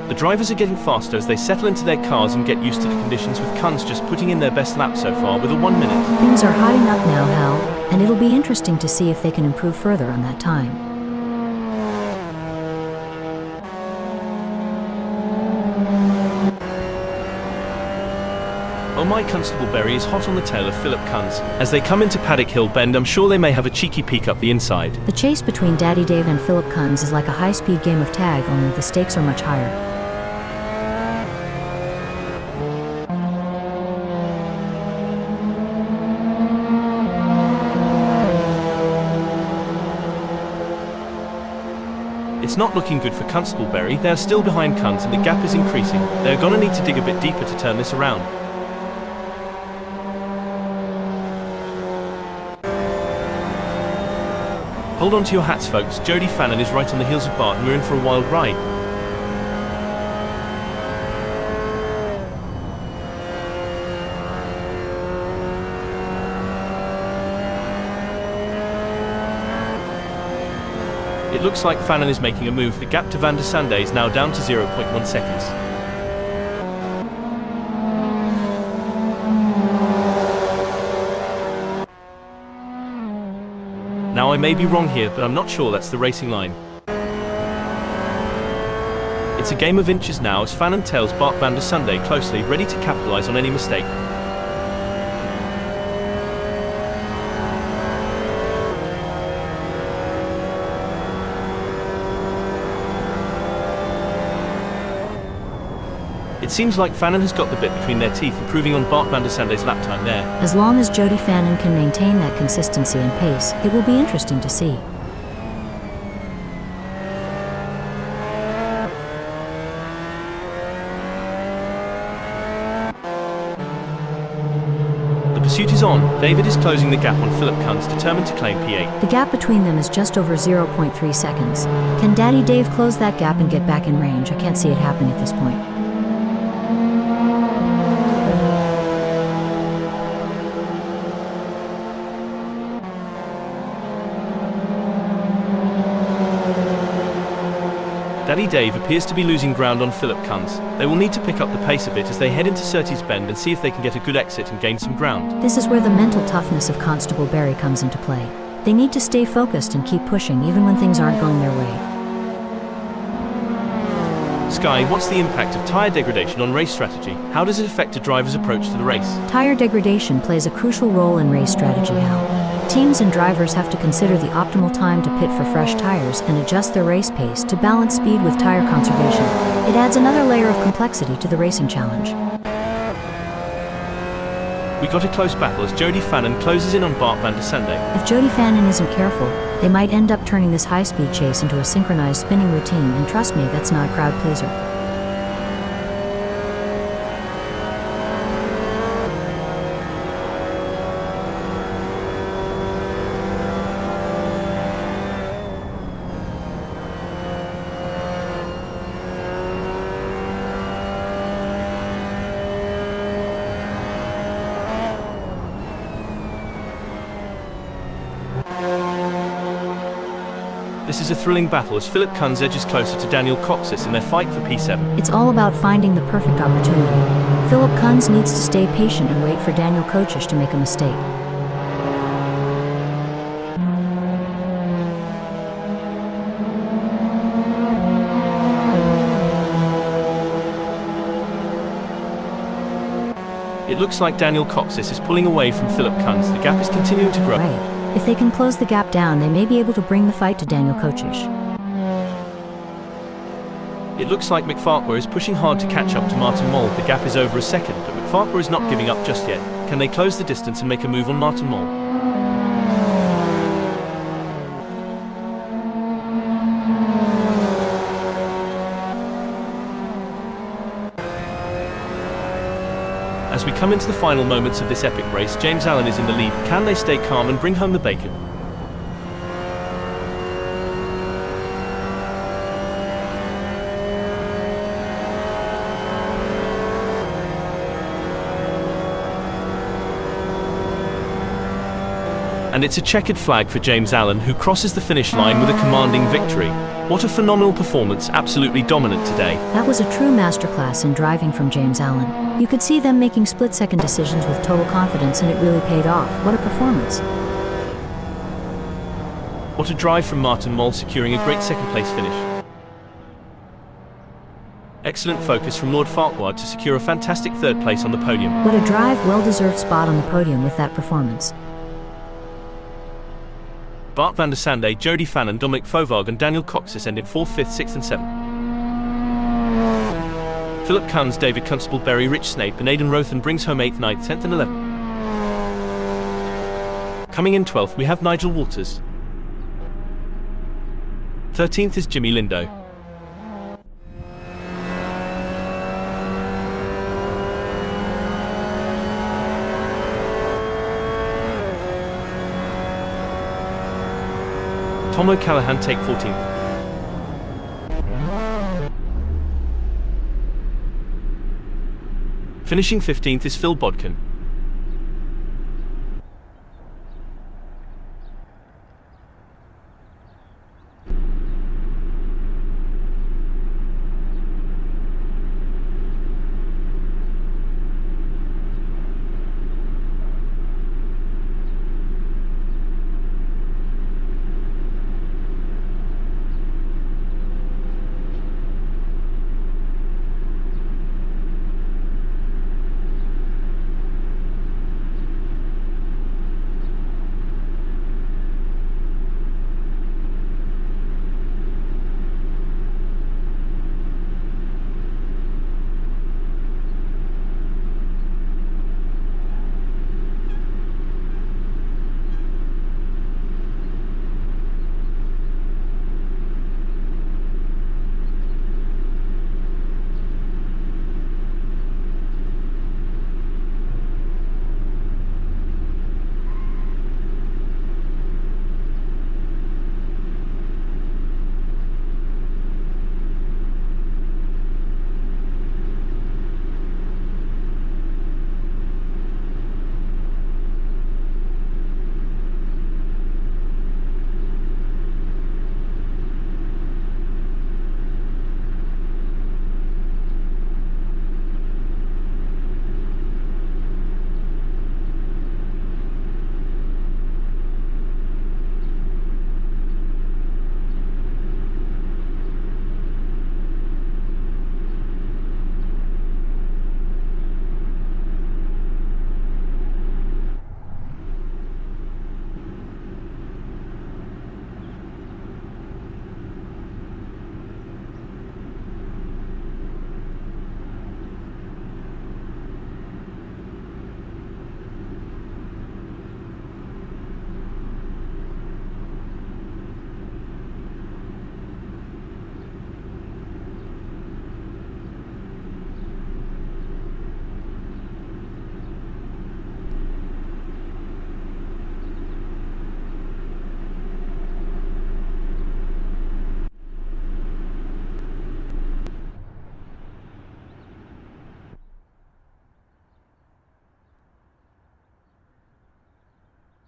The drivers are getting faster as they settle into their cars and get used to the conditions, with Kunz just putting in their best lap so far with a 1 minute. Things are hotting up now, Hal, and it'll be interesting to see if they can improve further on that time. Oh my, Constable Berry is hot on the tail of Philip Kunz. As they come into Paddock Hill Bend, I'm sure they may have a cheeky peek up the inside. The chase between Daddy Dave and Philip Kunz is like a high-speed game of tag, only the stakes are much higher. It's not looking good for Constable Berry. They are still behind Kunz and the gap is increasing. They're gonna need to dig a bit deeper to turn this around. Hold on to your hats, folks. Jody Fannin is right on the heels of Bart and we're in for a wild ride. It looks like Fannin is making a move. The gap to van der Sande is now down to 0.1 seconds. Now I may be wrong here, but I'm not sure that's the racing line. It's a game of inches now as Fannin tails Bart van der Sande closely, ready to capitalise on any mistake. It seems like Fannin has got the bit between their teeth, improving on Bart van der Sande's lap time there. As long as Jody Fannin can maintain that consistency and pace, it will be interesting to see. The pursuit is on. David is closing the gap on Philip Kunz, determined to claim P8. The gap between them is just over 0.3 seconds. Can Daddy Dave close that gap and get back in range? I can't see it happening at this point. Daddy Dave appears to be losing ground on Philip Kunz. They will need to pick up the pace a bit as they head into Surtees Bend and see if they can get a good exit and gain some ground. This is where the mental toughness of Constable Berry comes into play. They need to stay focused and keep pushing even when things aren't going their way. Sky, what's the impact of tyre degradation on race strategy? How does it affect a driver's approach to the race? Tire degradation plays a crucial role in race strategy, Hal. Teams and drivers have to consider the optimal time to pit for fresh tires and adjust their race pace to balance speed with tire conservation. It adds another layer of complexity to the racing challenge. We got a close battle as Jody Fannin closes in on Bart van der Sande. If Jody Fannin isn't careful, they might end up turning this high-speed chase into a synchronized spinning routine, and trust me, that's not a crowd pleaser. This is a thrilling battle as Philip Kunz edges closer to Daniel Coxis in their fight for P7. It's all about finding the perfect opportunity. Philip Kunz needs to stay patient and wait for Daniel Coxis to make a mistake. It looks like Daniel Coxis is pulling away from Philip Kunz. The gap is continuing to grow. Right. If they can close the gap down, they may be able to bring the fight to Daniel Coxis. It looks like McFarquhar is pushing hard to catch up to Martin Mol. The gap is over a second, but McFarquhar is not giving up just yet. Can they close the distance and make a move on Martin Mol? As we come into the final moments of this epic race, James Allen is in the lead. Can they stay calm and bring home the bacon? And it's a checkered flag for James Allen, who crosses the finish line with a commanding victory. What a phenomenal performance, absolutely dominant today. That was a true masterclass in driving from James Allen. You could see them making split-second decisions with total confidence, and it really paid off. What a performance. What a drive from Martin Mol, securing a great second-place finish. Excellent focus from Lord Farquhar to secure a fantastic third place on the podium. What a drive, well-deserved spot on the podium with that performance. Bart van der Sande, Jody Fannin, Dominic Fovard and Daniel Coxis end in 4th, 5th, 6th and 7th. Philip Kunz, David Constable, Berry, Rich Snape and Aidan Rothen brings home 8th, 9th, 10th and 11th. Coming in 12th we have Nigel Walters. 13th is Jimmy Lindo. Tom O'Callaghan take 14th. Finishing 15th is Phil Bodkin.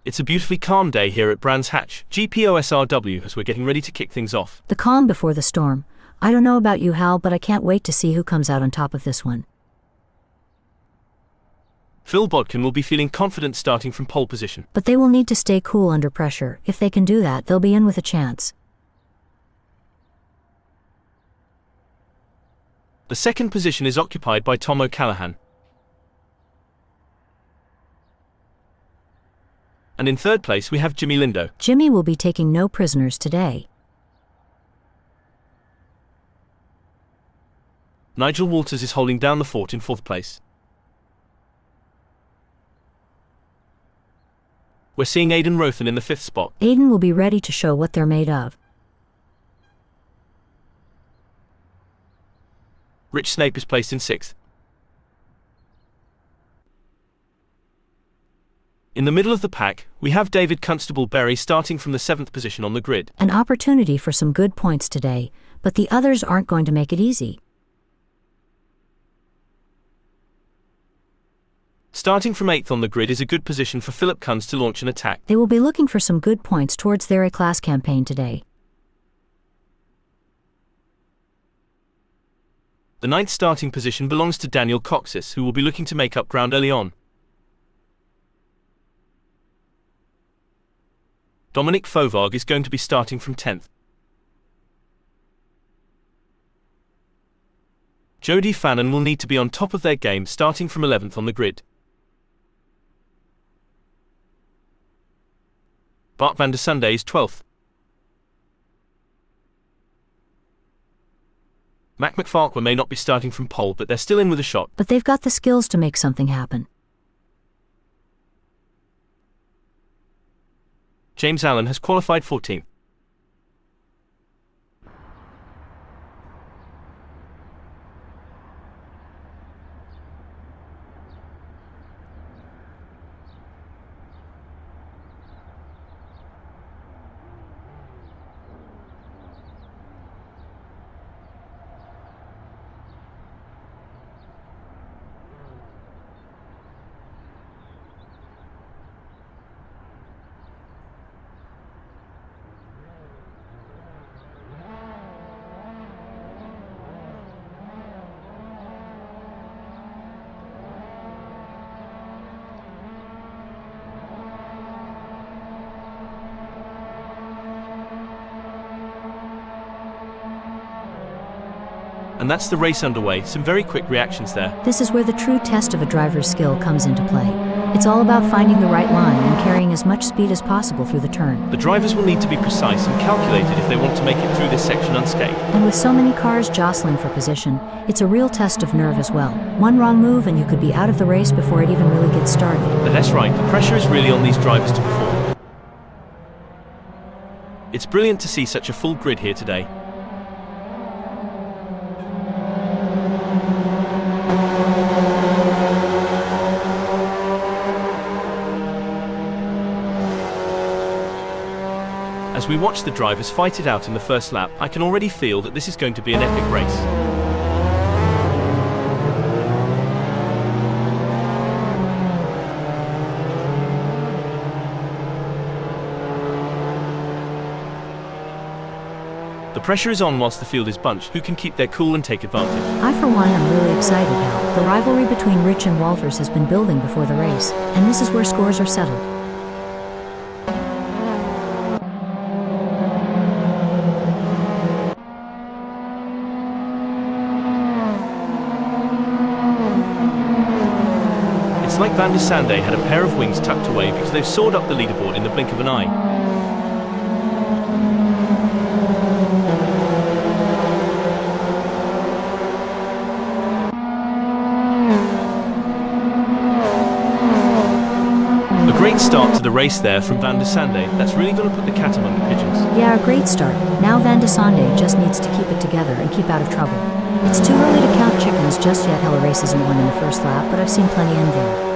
It's a beautifully calm day here at Brands Hatch, GPOSRW, as we're getting ready to kick things off. The calm before the storm. I don't know about you, Hal, but I can't wait to see who comes out on top of this one. Phil Bodkin will be feeling confident starting from pole position. But they will need to stay cool under pressure. If they can do that, they'll be in with a chance. The second position is occupied by Tom O'Callaghan. And in third place we have Jimmy Lindo. Jimmy will be taking no prisoners today. Nigel Walters is holding down the fort in fourth place. We're seeing Aidan Rothen in the fifth spot. Aidan will be ready to show what they're made of. Rich Snape is placed in sixth. In the middle of the pack, we have David Constable Berry starting from the seventh position on the grid. An opportunity for some good points today, but the others aren't going to make it easy. Starting from 8th on the grid is a good position for Philip Kunz to launch an attack. They will be looking for some good points towards their A-class campaign today. The 9th starting position belongs to Daniel Coxis, who will be looking to make up ground early on. Dominic Fauvargue is going to be starting from 10th. Jody Fannin will need to be on top of their game starting from 11th on the grid. Bart van der Sunday is 12th. Mac McFarquhar may not be starting from pole, but they're still in with a shot. But they've got the skills to make something happen. James Allen has qualified 14th. And that's the race underway. Some very quick reactions there. This is where the true test of a driver's skill comes into play. It's all about finding the right line and carrying as much speed as possible through the turn. The drivers will need to be precise and calculated if they want to make it through this section unscathed. And with so many cars jostling for position, it's a real test of nerve as well. One wrong move and you could be out of the race before it even really gets started. But that's right, the pressure is really on these drivers to perform. It's brilliant to see such a full grid here today. As we watch the drivers fight it out in the first lap, I can already feel that this is going to be an epic race. The pressure is on whilst the field is bunched. Who can keep their cool and take advantage? I, for one, am really excited, Hal. The rivalry between Rich and Walters has been building before the race, and this is where scores are settled. It's like Van der Sunday had a pair of wings tucked away because they've soared up the leaderboard in the blink of an eye. A great start to the race there from Van der Sunday. That's really going to put the cat among the pigeons. Yeah, a great start. Now Van der Sunday just needs to keep it together and keep out of trouble. It's too early to count chickens just yet. Hell, a race isn't won in the first lap, but I've seen plenty in there.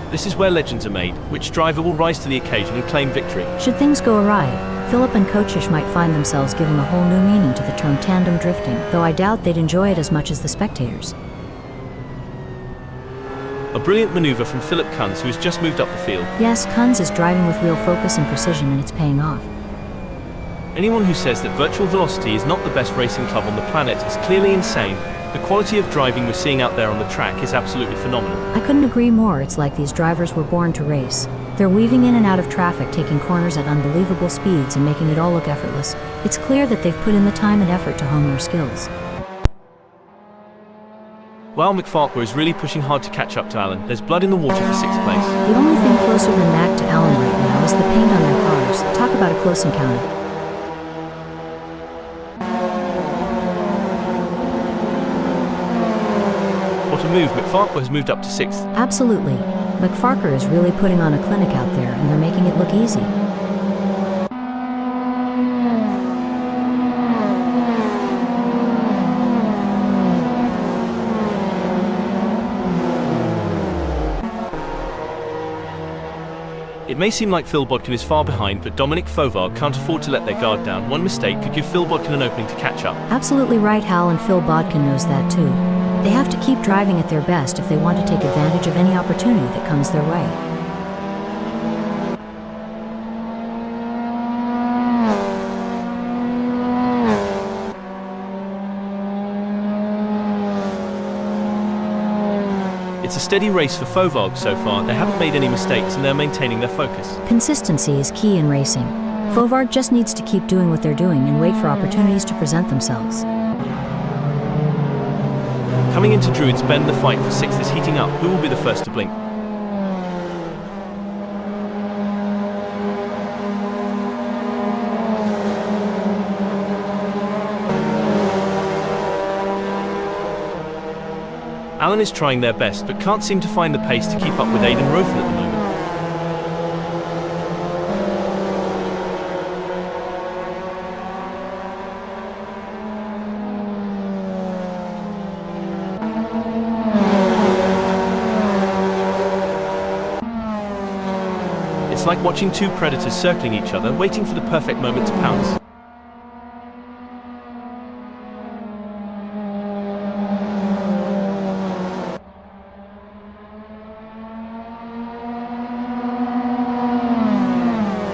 This is where legends are made. Which driver will rise to the occasion and claim victory? Should things go awry, Philip and Coachish might find themselves giving a whole new meaning to the term tandem drifting, though I doubt they'd enjoy it as much as the spectators. A brilliant maneuver from Philip Kunz, who has just moved up the field. Yes, Kunz is driving with real focus and precision, and it's paying off. Anyone who says that Virtual Velocity is not the best racing club on the planet is clearly insane. The quality of driving we're seeing out there on the track is absolutely phenomenal. I couldn't agree more. It's like these drivers were born to race. They're weaving in and out of traffic, taking corners at unbelievable speeds and making it all look effortless. It's clear that they've put in the time and effort to hone their skills. While McFarquhar is really pushing hard to catch up to Alan, there's blood in the water for 6th place. The only thing closer than Mac to Alan right now is the paint on their cars. Talk about a close encounter. What a move, McFarquhar has moved up to 6th. Absolutely. McFarquhar is really putting on a clinic out there, and they're making it look easy. It may seem like Phil Bodkin is far behind, but Dominic Fauvargue can't afford to let their guard down. One mistake could give Phil Bodkin an opening to catch up. Absolutely right, Hal, and Phil Bodkin knows that too. They have to keep driving at their best if they want to take advantage of any opportunity that comes their way. It's a steady race for Fauvargue so far. They haven't made any mistakes and they're maintaining their focus. Consistency is key in racing. Fauvargue just needs to keep doing what they're doing and wait for opportunities to present themselves. Coming into Druids Bend, the fight for 6th is heating up. Who will be the first to blink? Alan is trying their best, but can't seem to find the pace to keep up with Aidan Rothen at the moment. It's like watching two predators circling each other, waiting for the perfect moment to pounce.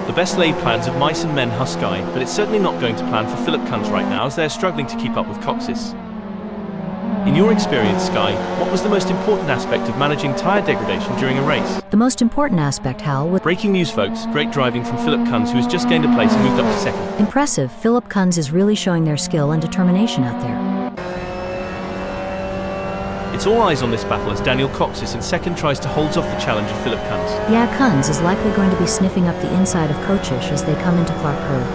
The best laid plans of mice and men Husky, but it's certainly not going to plan for Philip Kunz right now, as they're struggling to keep up with Coxis. In your experience, Sky, what was the most important aspect of managing tyre degradation during a race? The most important aspect, Hal, was... Breaking news, folks. Great driving from Philip Kunz, who has just gained a place and moved up to 2nd. Impressive. Philip Kunz is really showing their skill and determination out there. It's all eyes on this battle as Daniel Coxis in 2nd tries to hold off the challenge of Philip Kunz. Yeah, Kunz is likely going to be sniffing up the inside of Kochish as they come into Clark Curve.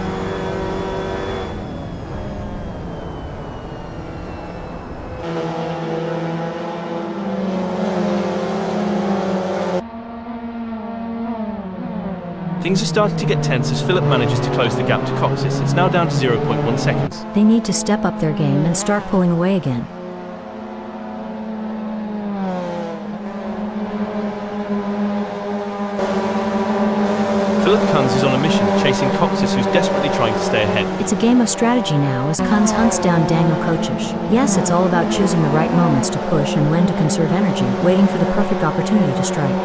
Things are starting to get tense as Philip manages to close the gap to Coxis. It's now down to 0.1 seconds. They need to step up their game and start pulling away again. Philip Kunz is on a mission, chasing Coxis, who's desperately trying to stay ahead. It's a game of strategy now as Kunz hunts down Daniel Kochish. Yes, it's all about choosing the right moments to push and when to conserve energy, waiting for the perfect opportunity to strike.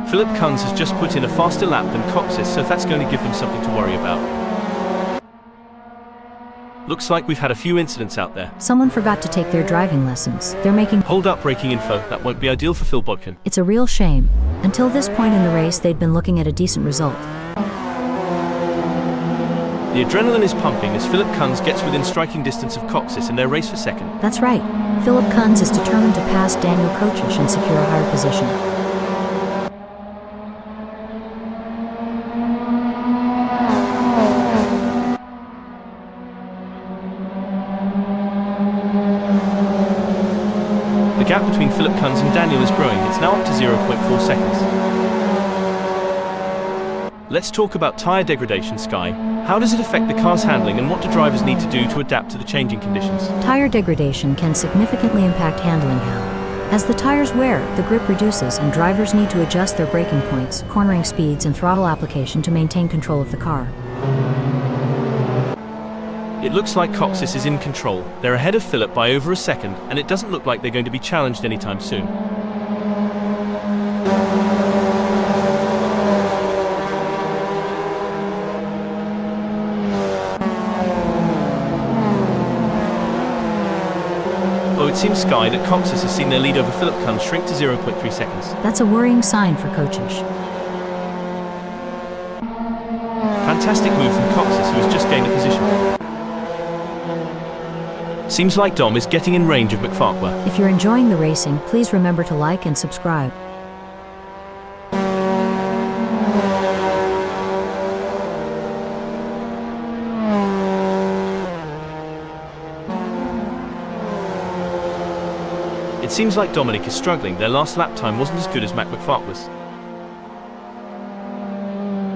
Philip Kunz has just put in a faster lap than Coxis, so that's going to give them something to worry about. Looks like we've had a few incidents out there. Someone forgot to take their driving lessons. They're making... Hold up, braking info. That won't be ideal for Phil Bodkin. It's a real shame. Until this point in the race, they'd been looking at a decent result. The adrenaline is pumping as Philip Kunz gets within striking distance of Coxis in their race for 2nd. That's right. Philip Kunz is determined to pass Daniel Kochish and secure a higher position. The gap between Philip Kunz and Daniel is growing. It's now up to 0.4 seconds. Let's talk about tyre degradation, Sky. How does it affect the car's handling and what do drivers need to do to adapt to the changing conditions? Tyre degradation can significantly impact handling, Hal. As the tires wear, the grip reduces and drivers need to adjust their braking points, cornering speeds, and throttle application to maintain control of the car. It looks like Coxis is in control. They're ahead of Philip by over a second, and it doesn't look like they're going to be challenged anytime soon. Oh, it seems, Sky, that Coxis has seen their lead over Philip Kunz shrink to 0.3 seconds. That's a worrying sign for Kochish. Fantastic move from Coxis, who has just gained a position. Seems like Dom is getting in range of McFarquhar. If you're enjoying the racing, please remember to like and subscribe. It seems like Dominic is struggling. Their last lap time wasn't as good as Mac McFarquhar's.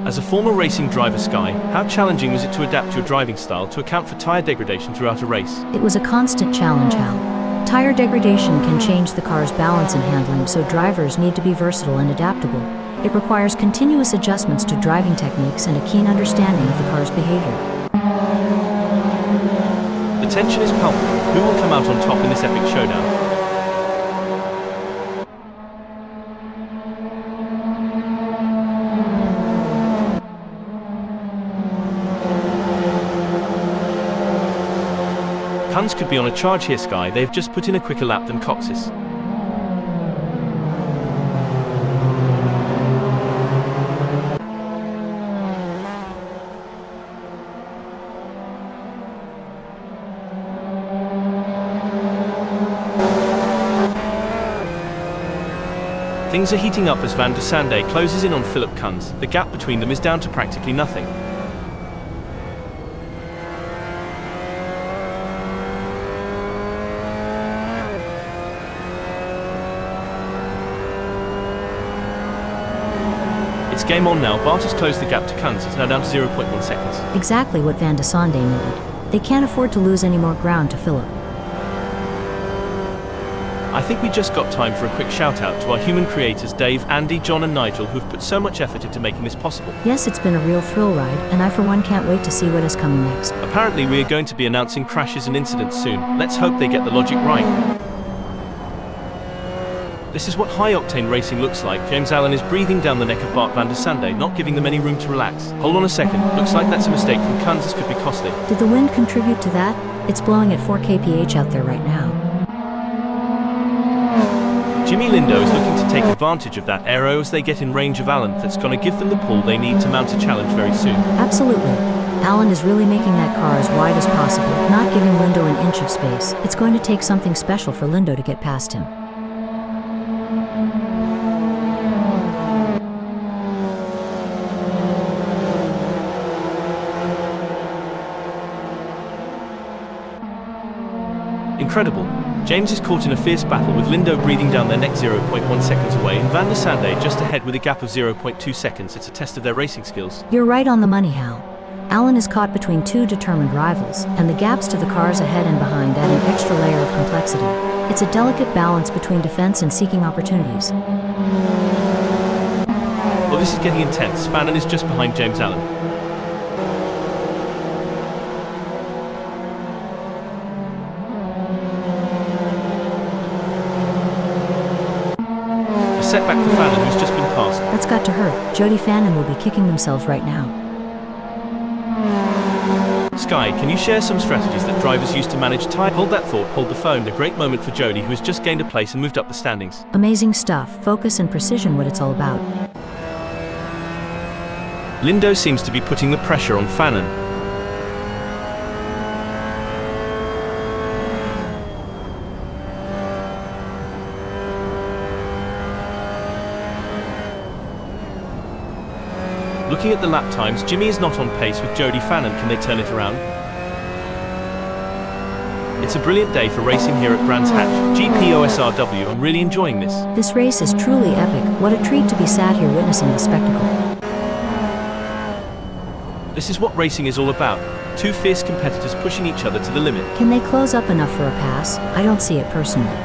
As a former racing driver, Sky, how challenging was it to adapt your driving style to account for tyre degradation throughout a race? It was a constant challenge, Hal. Tire degradation can change the car's balance and handling, so drivers need to be versatile and adaptable. It requires continuous adjustments to driving techniques and a keen understanding of the car's behavior. The tension is palpable. Who will come out on top in this epic showdown? Kunz could be on a charge here, Sky. They've just put in a quicker lap than Coxis. Things are heating up as Van der Sande closes in on Philip Kunz. The gap between them is down to practically nothing. It's game on now. Bart has closed the gap to Kunz. It's now down to 0.1 seconds. Exactly what Van der Sande needed. They can't afford to lose any more ground to Philip. I think we just got time for a quick shout out to our human creators Dave, Andy, John and Nigel, who've put so much effort into making this possible. Yes, it's been a real thrill ride, and I for one can't wait to see what is coming next. Apparently we are going to be announcing crashes and incidents soon. Let's hope they get the logic right. This is what high-octane racing looks like. James Allen is breathing down the neck of Bart Van der Sande, not giving them any room to relax. Hold on a second. Looks like that's a mistake from Kunz. This could be costly. Did the wind contribute to that? It's blowing at 4 kph out there right now. Jimmy Lindo is looking to take advantage of that aero as they get in range of Allen. That's going to give them the pull they need to mount a challenge very soon. Absolutely. Allen is really making that car as wide as possible, not giving Lindo an inch of space. It's going to take something special for Lindo to get past him. Incredible. James is caught in a fierce battle with Lindo breathing down their neck 0.1 seconds away and Van der Sande just ahead with a gap of 0.2 seconds. It's a test of their racing skills. You're right on the money, Hal. Allen is caught between two determined rivals, and the gaps to the cars ahead and behind add an extra layer of complexity. It's a delicate balance between defense and seeking opportunities. Well, this is getting intense. Fannin is just behind James Allen. Setback for Fannin, who's just been passed. That's got to hurt. Jody Fannin will be kicking themselves right now. Sky, can you share some strategies that drivers use to manage time? Hold that thought, hold the phone. A great moment for Jody, who has just gained a place and moved up the standings. Amazing stuff. Focus and precision, what it's all about. Lindo seems to be putting the pressure on Fannin. Looking at the lap times, Jimmy is not on pace with Jody Fannin. Can they turn it around? It's a brilliant day for racing here at Brands Hatch. GPOSRW, I'm really enjoying this. This race is truly epic. What a treat to be sat here witnessing the spectacle. This is what racing is all about. Two fierce competitors pushing each other to the limit. Can they close up enough for a pass? I don't see it personally.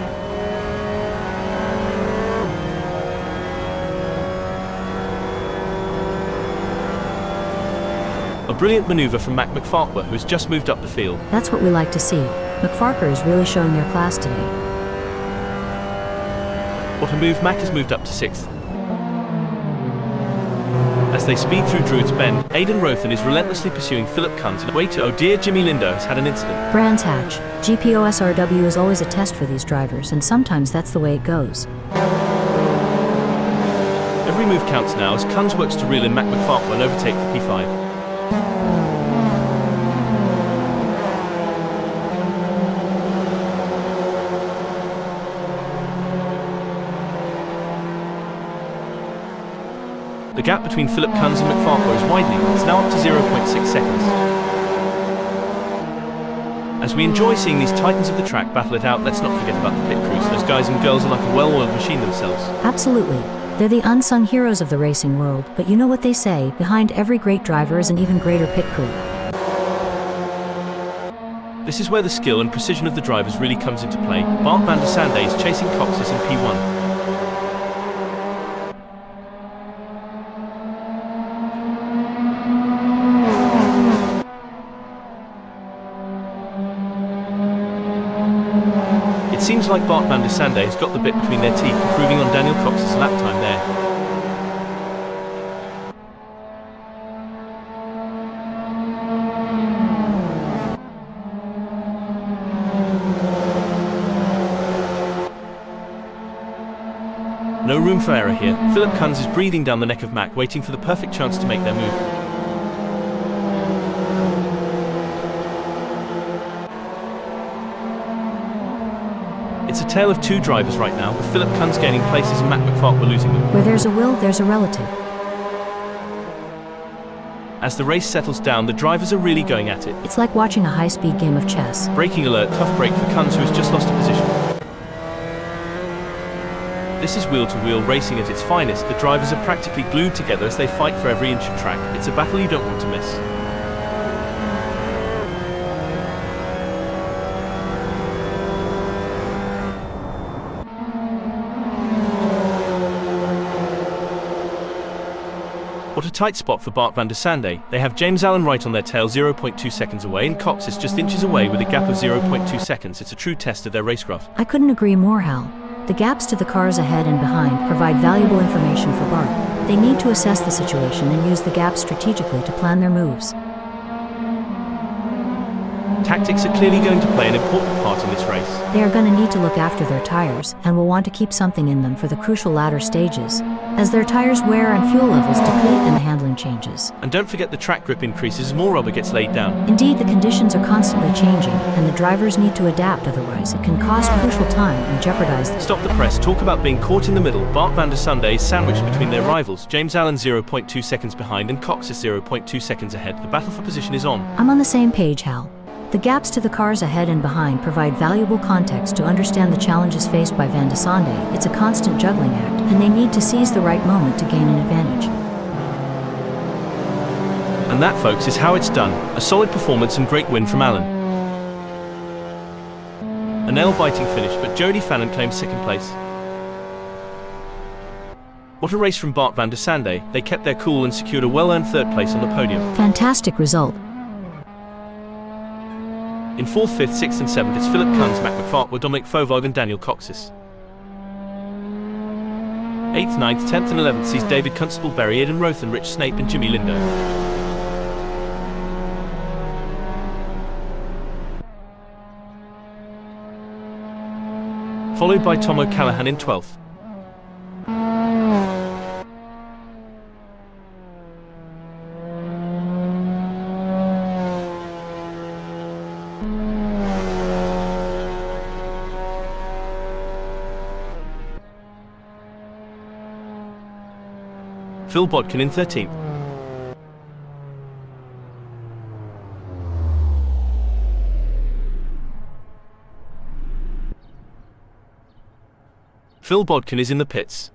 brilliant maneuver from Mac McFarquhar, who has just moved up the field. That's what we like to see. McFarquhar is really showing their class today. What a move, Mac has moved up to 6th. As they speed through Druids Bend, Aidan Rothen is relentlessly pursuing Philip Kunz. Wait, oh dear, Jimmy Lindo has had an incident. Brands Hatch. GPOSRW is always a test for these drivers, and sometimes that's the way it goes. Every move counts now as Kunz works to reel in Mac McFarquhar and overtake for P5. The gap between Philip Kunz and McFarquhar is widening. It's now up to 0.6 seconds. As we enjoy seeing these titans of the track battle it out, let's not forget about the pit crews. Those guys and girls are like a well-oiled machine themselves. Absolutely. They're the unsung heroes of the racing world, but you know what they say, behind every great driver is an even greater pit crew. This is where the skill and precision of the drivers really comes into play. Bart van der Sande is chasing Coxes in P1. It seems like Bart van der Sande has got the bit between their teeth, improving on Daniel Cox's lap time there. No room for error here. Philip Kunz is breathing down the neck of Mac, waiting for the perfect chance to make their move. It's a tale of two drivers right now, with Philip Kunz gaining places and Mac McFarquhar losing them. Where there's a will, there's a relative. As the race settles down, the drivers are really going at it. It's like watching a high-speed game of chess. Braking alert, tough break for Kunz, who has just lost a position. This is wheel-to-wheel racing at its finest. The drivers are practically glued together as they fight for every inch of track. It's a battle you don't want to miss. What a tight spot for Bart van der Sande. They have James Allen right on their tail, 0.2 seconds away, and Cox is just inches away with a gap of 0.2 seconds. It's a true test of their racecraft. I couldn't agree more, Hal. The gaps to the cars ahead and behind provide valuable information for Bart. They need to assess the situation and use the gaps strategically to plan their moves. Tactics are clearly going to play an important part in this race. They are going to need to look after their tires and will want to keep something in them for the crucial latter stages, as their tires wear and fuel levels deplete and the handling changes. And don't forget the track grip increases as more rubber gets laid down. Indeed, the conditions are constantly changing, and the drivers need to adapt, otherwise it can cost crucial time and jeopardize the... Stop the press, talk about being caught in the middle. Bart van der Sande is sandwiched between their rivals. James Allen 0.2 seconds behind and Cox is 0.2 seconds ahead. The battle for position is on. I'm on the same page, Hal. The gaps to the cars ahead and behind provide valuable context to understand the challenges faced by Van der Sande. It's a constant juggling act, and they need to seize the right moment to gain an advantage. And that, folks, is how it's done. A solid performance and great win from Allen. A nail-biting finish, but Jody Fannin claims second place. What a race from Bart van der Sande. They kept their cool and secured a well-earned third place on the podium. Fantastic result. In 4th, 5th, 6th and 7th, it's Philip Kunz, Mac McFarquhar, Dominic Fovog and Daniel Coxis. 8th, 9th, 10th and 11th sees David Constable, Berry, Aidan Rothen, Rich Snape and Jimmy Lindo. Followed by Tom O'Callaghan in 12th. Phil Bodkin in 13th. Phil Bodkin is in the pits.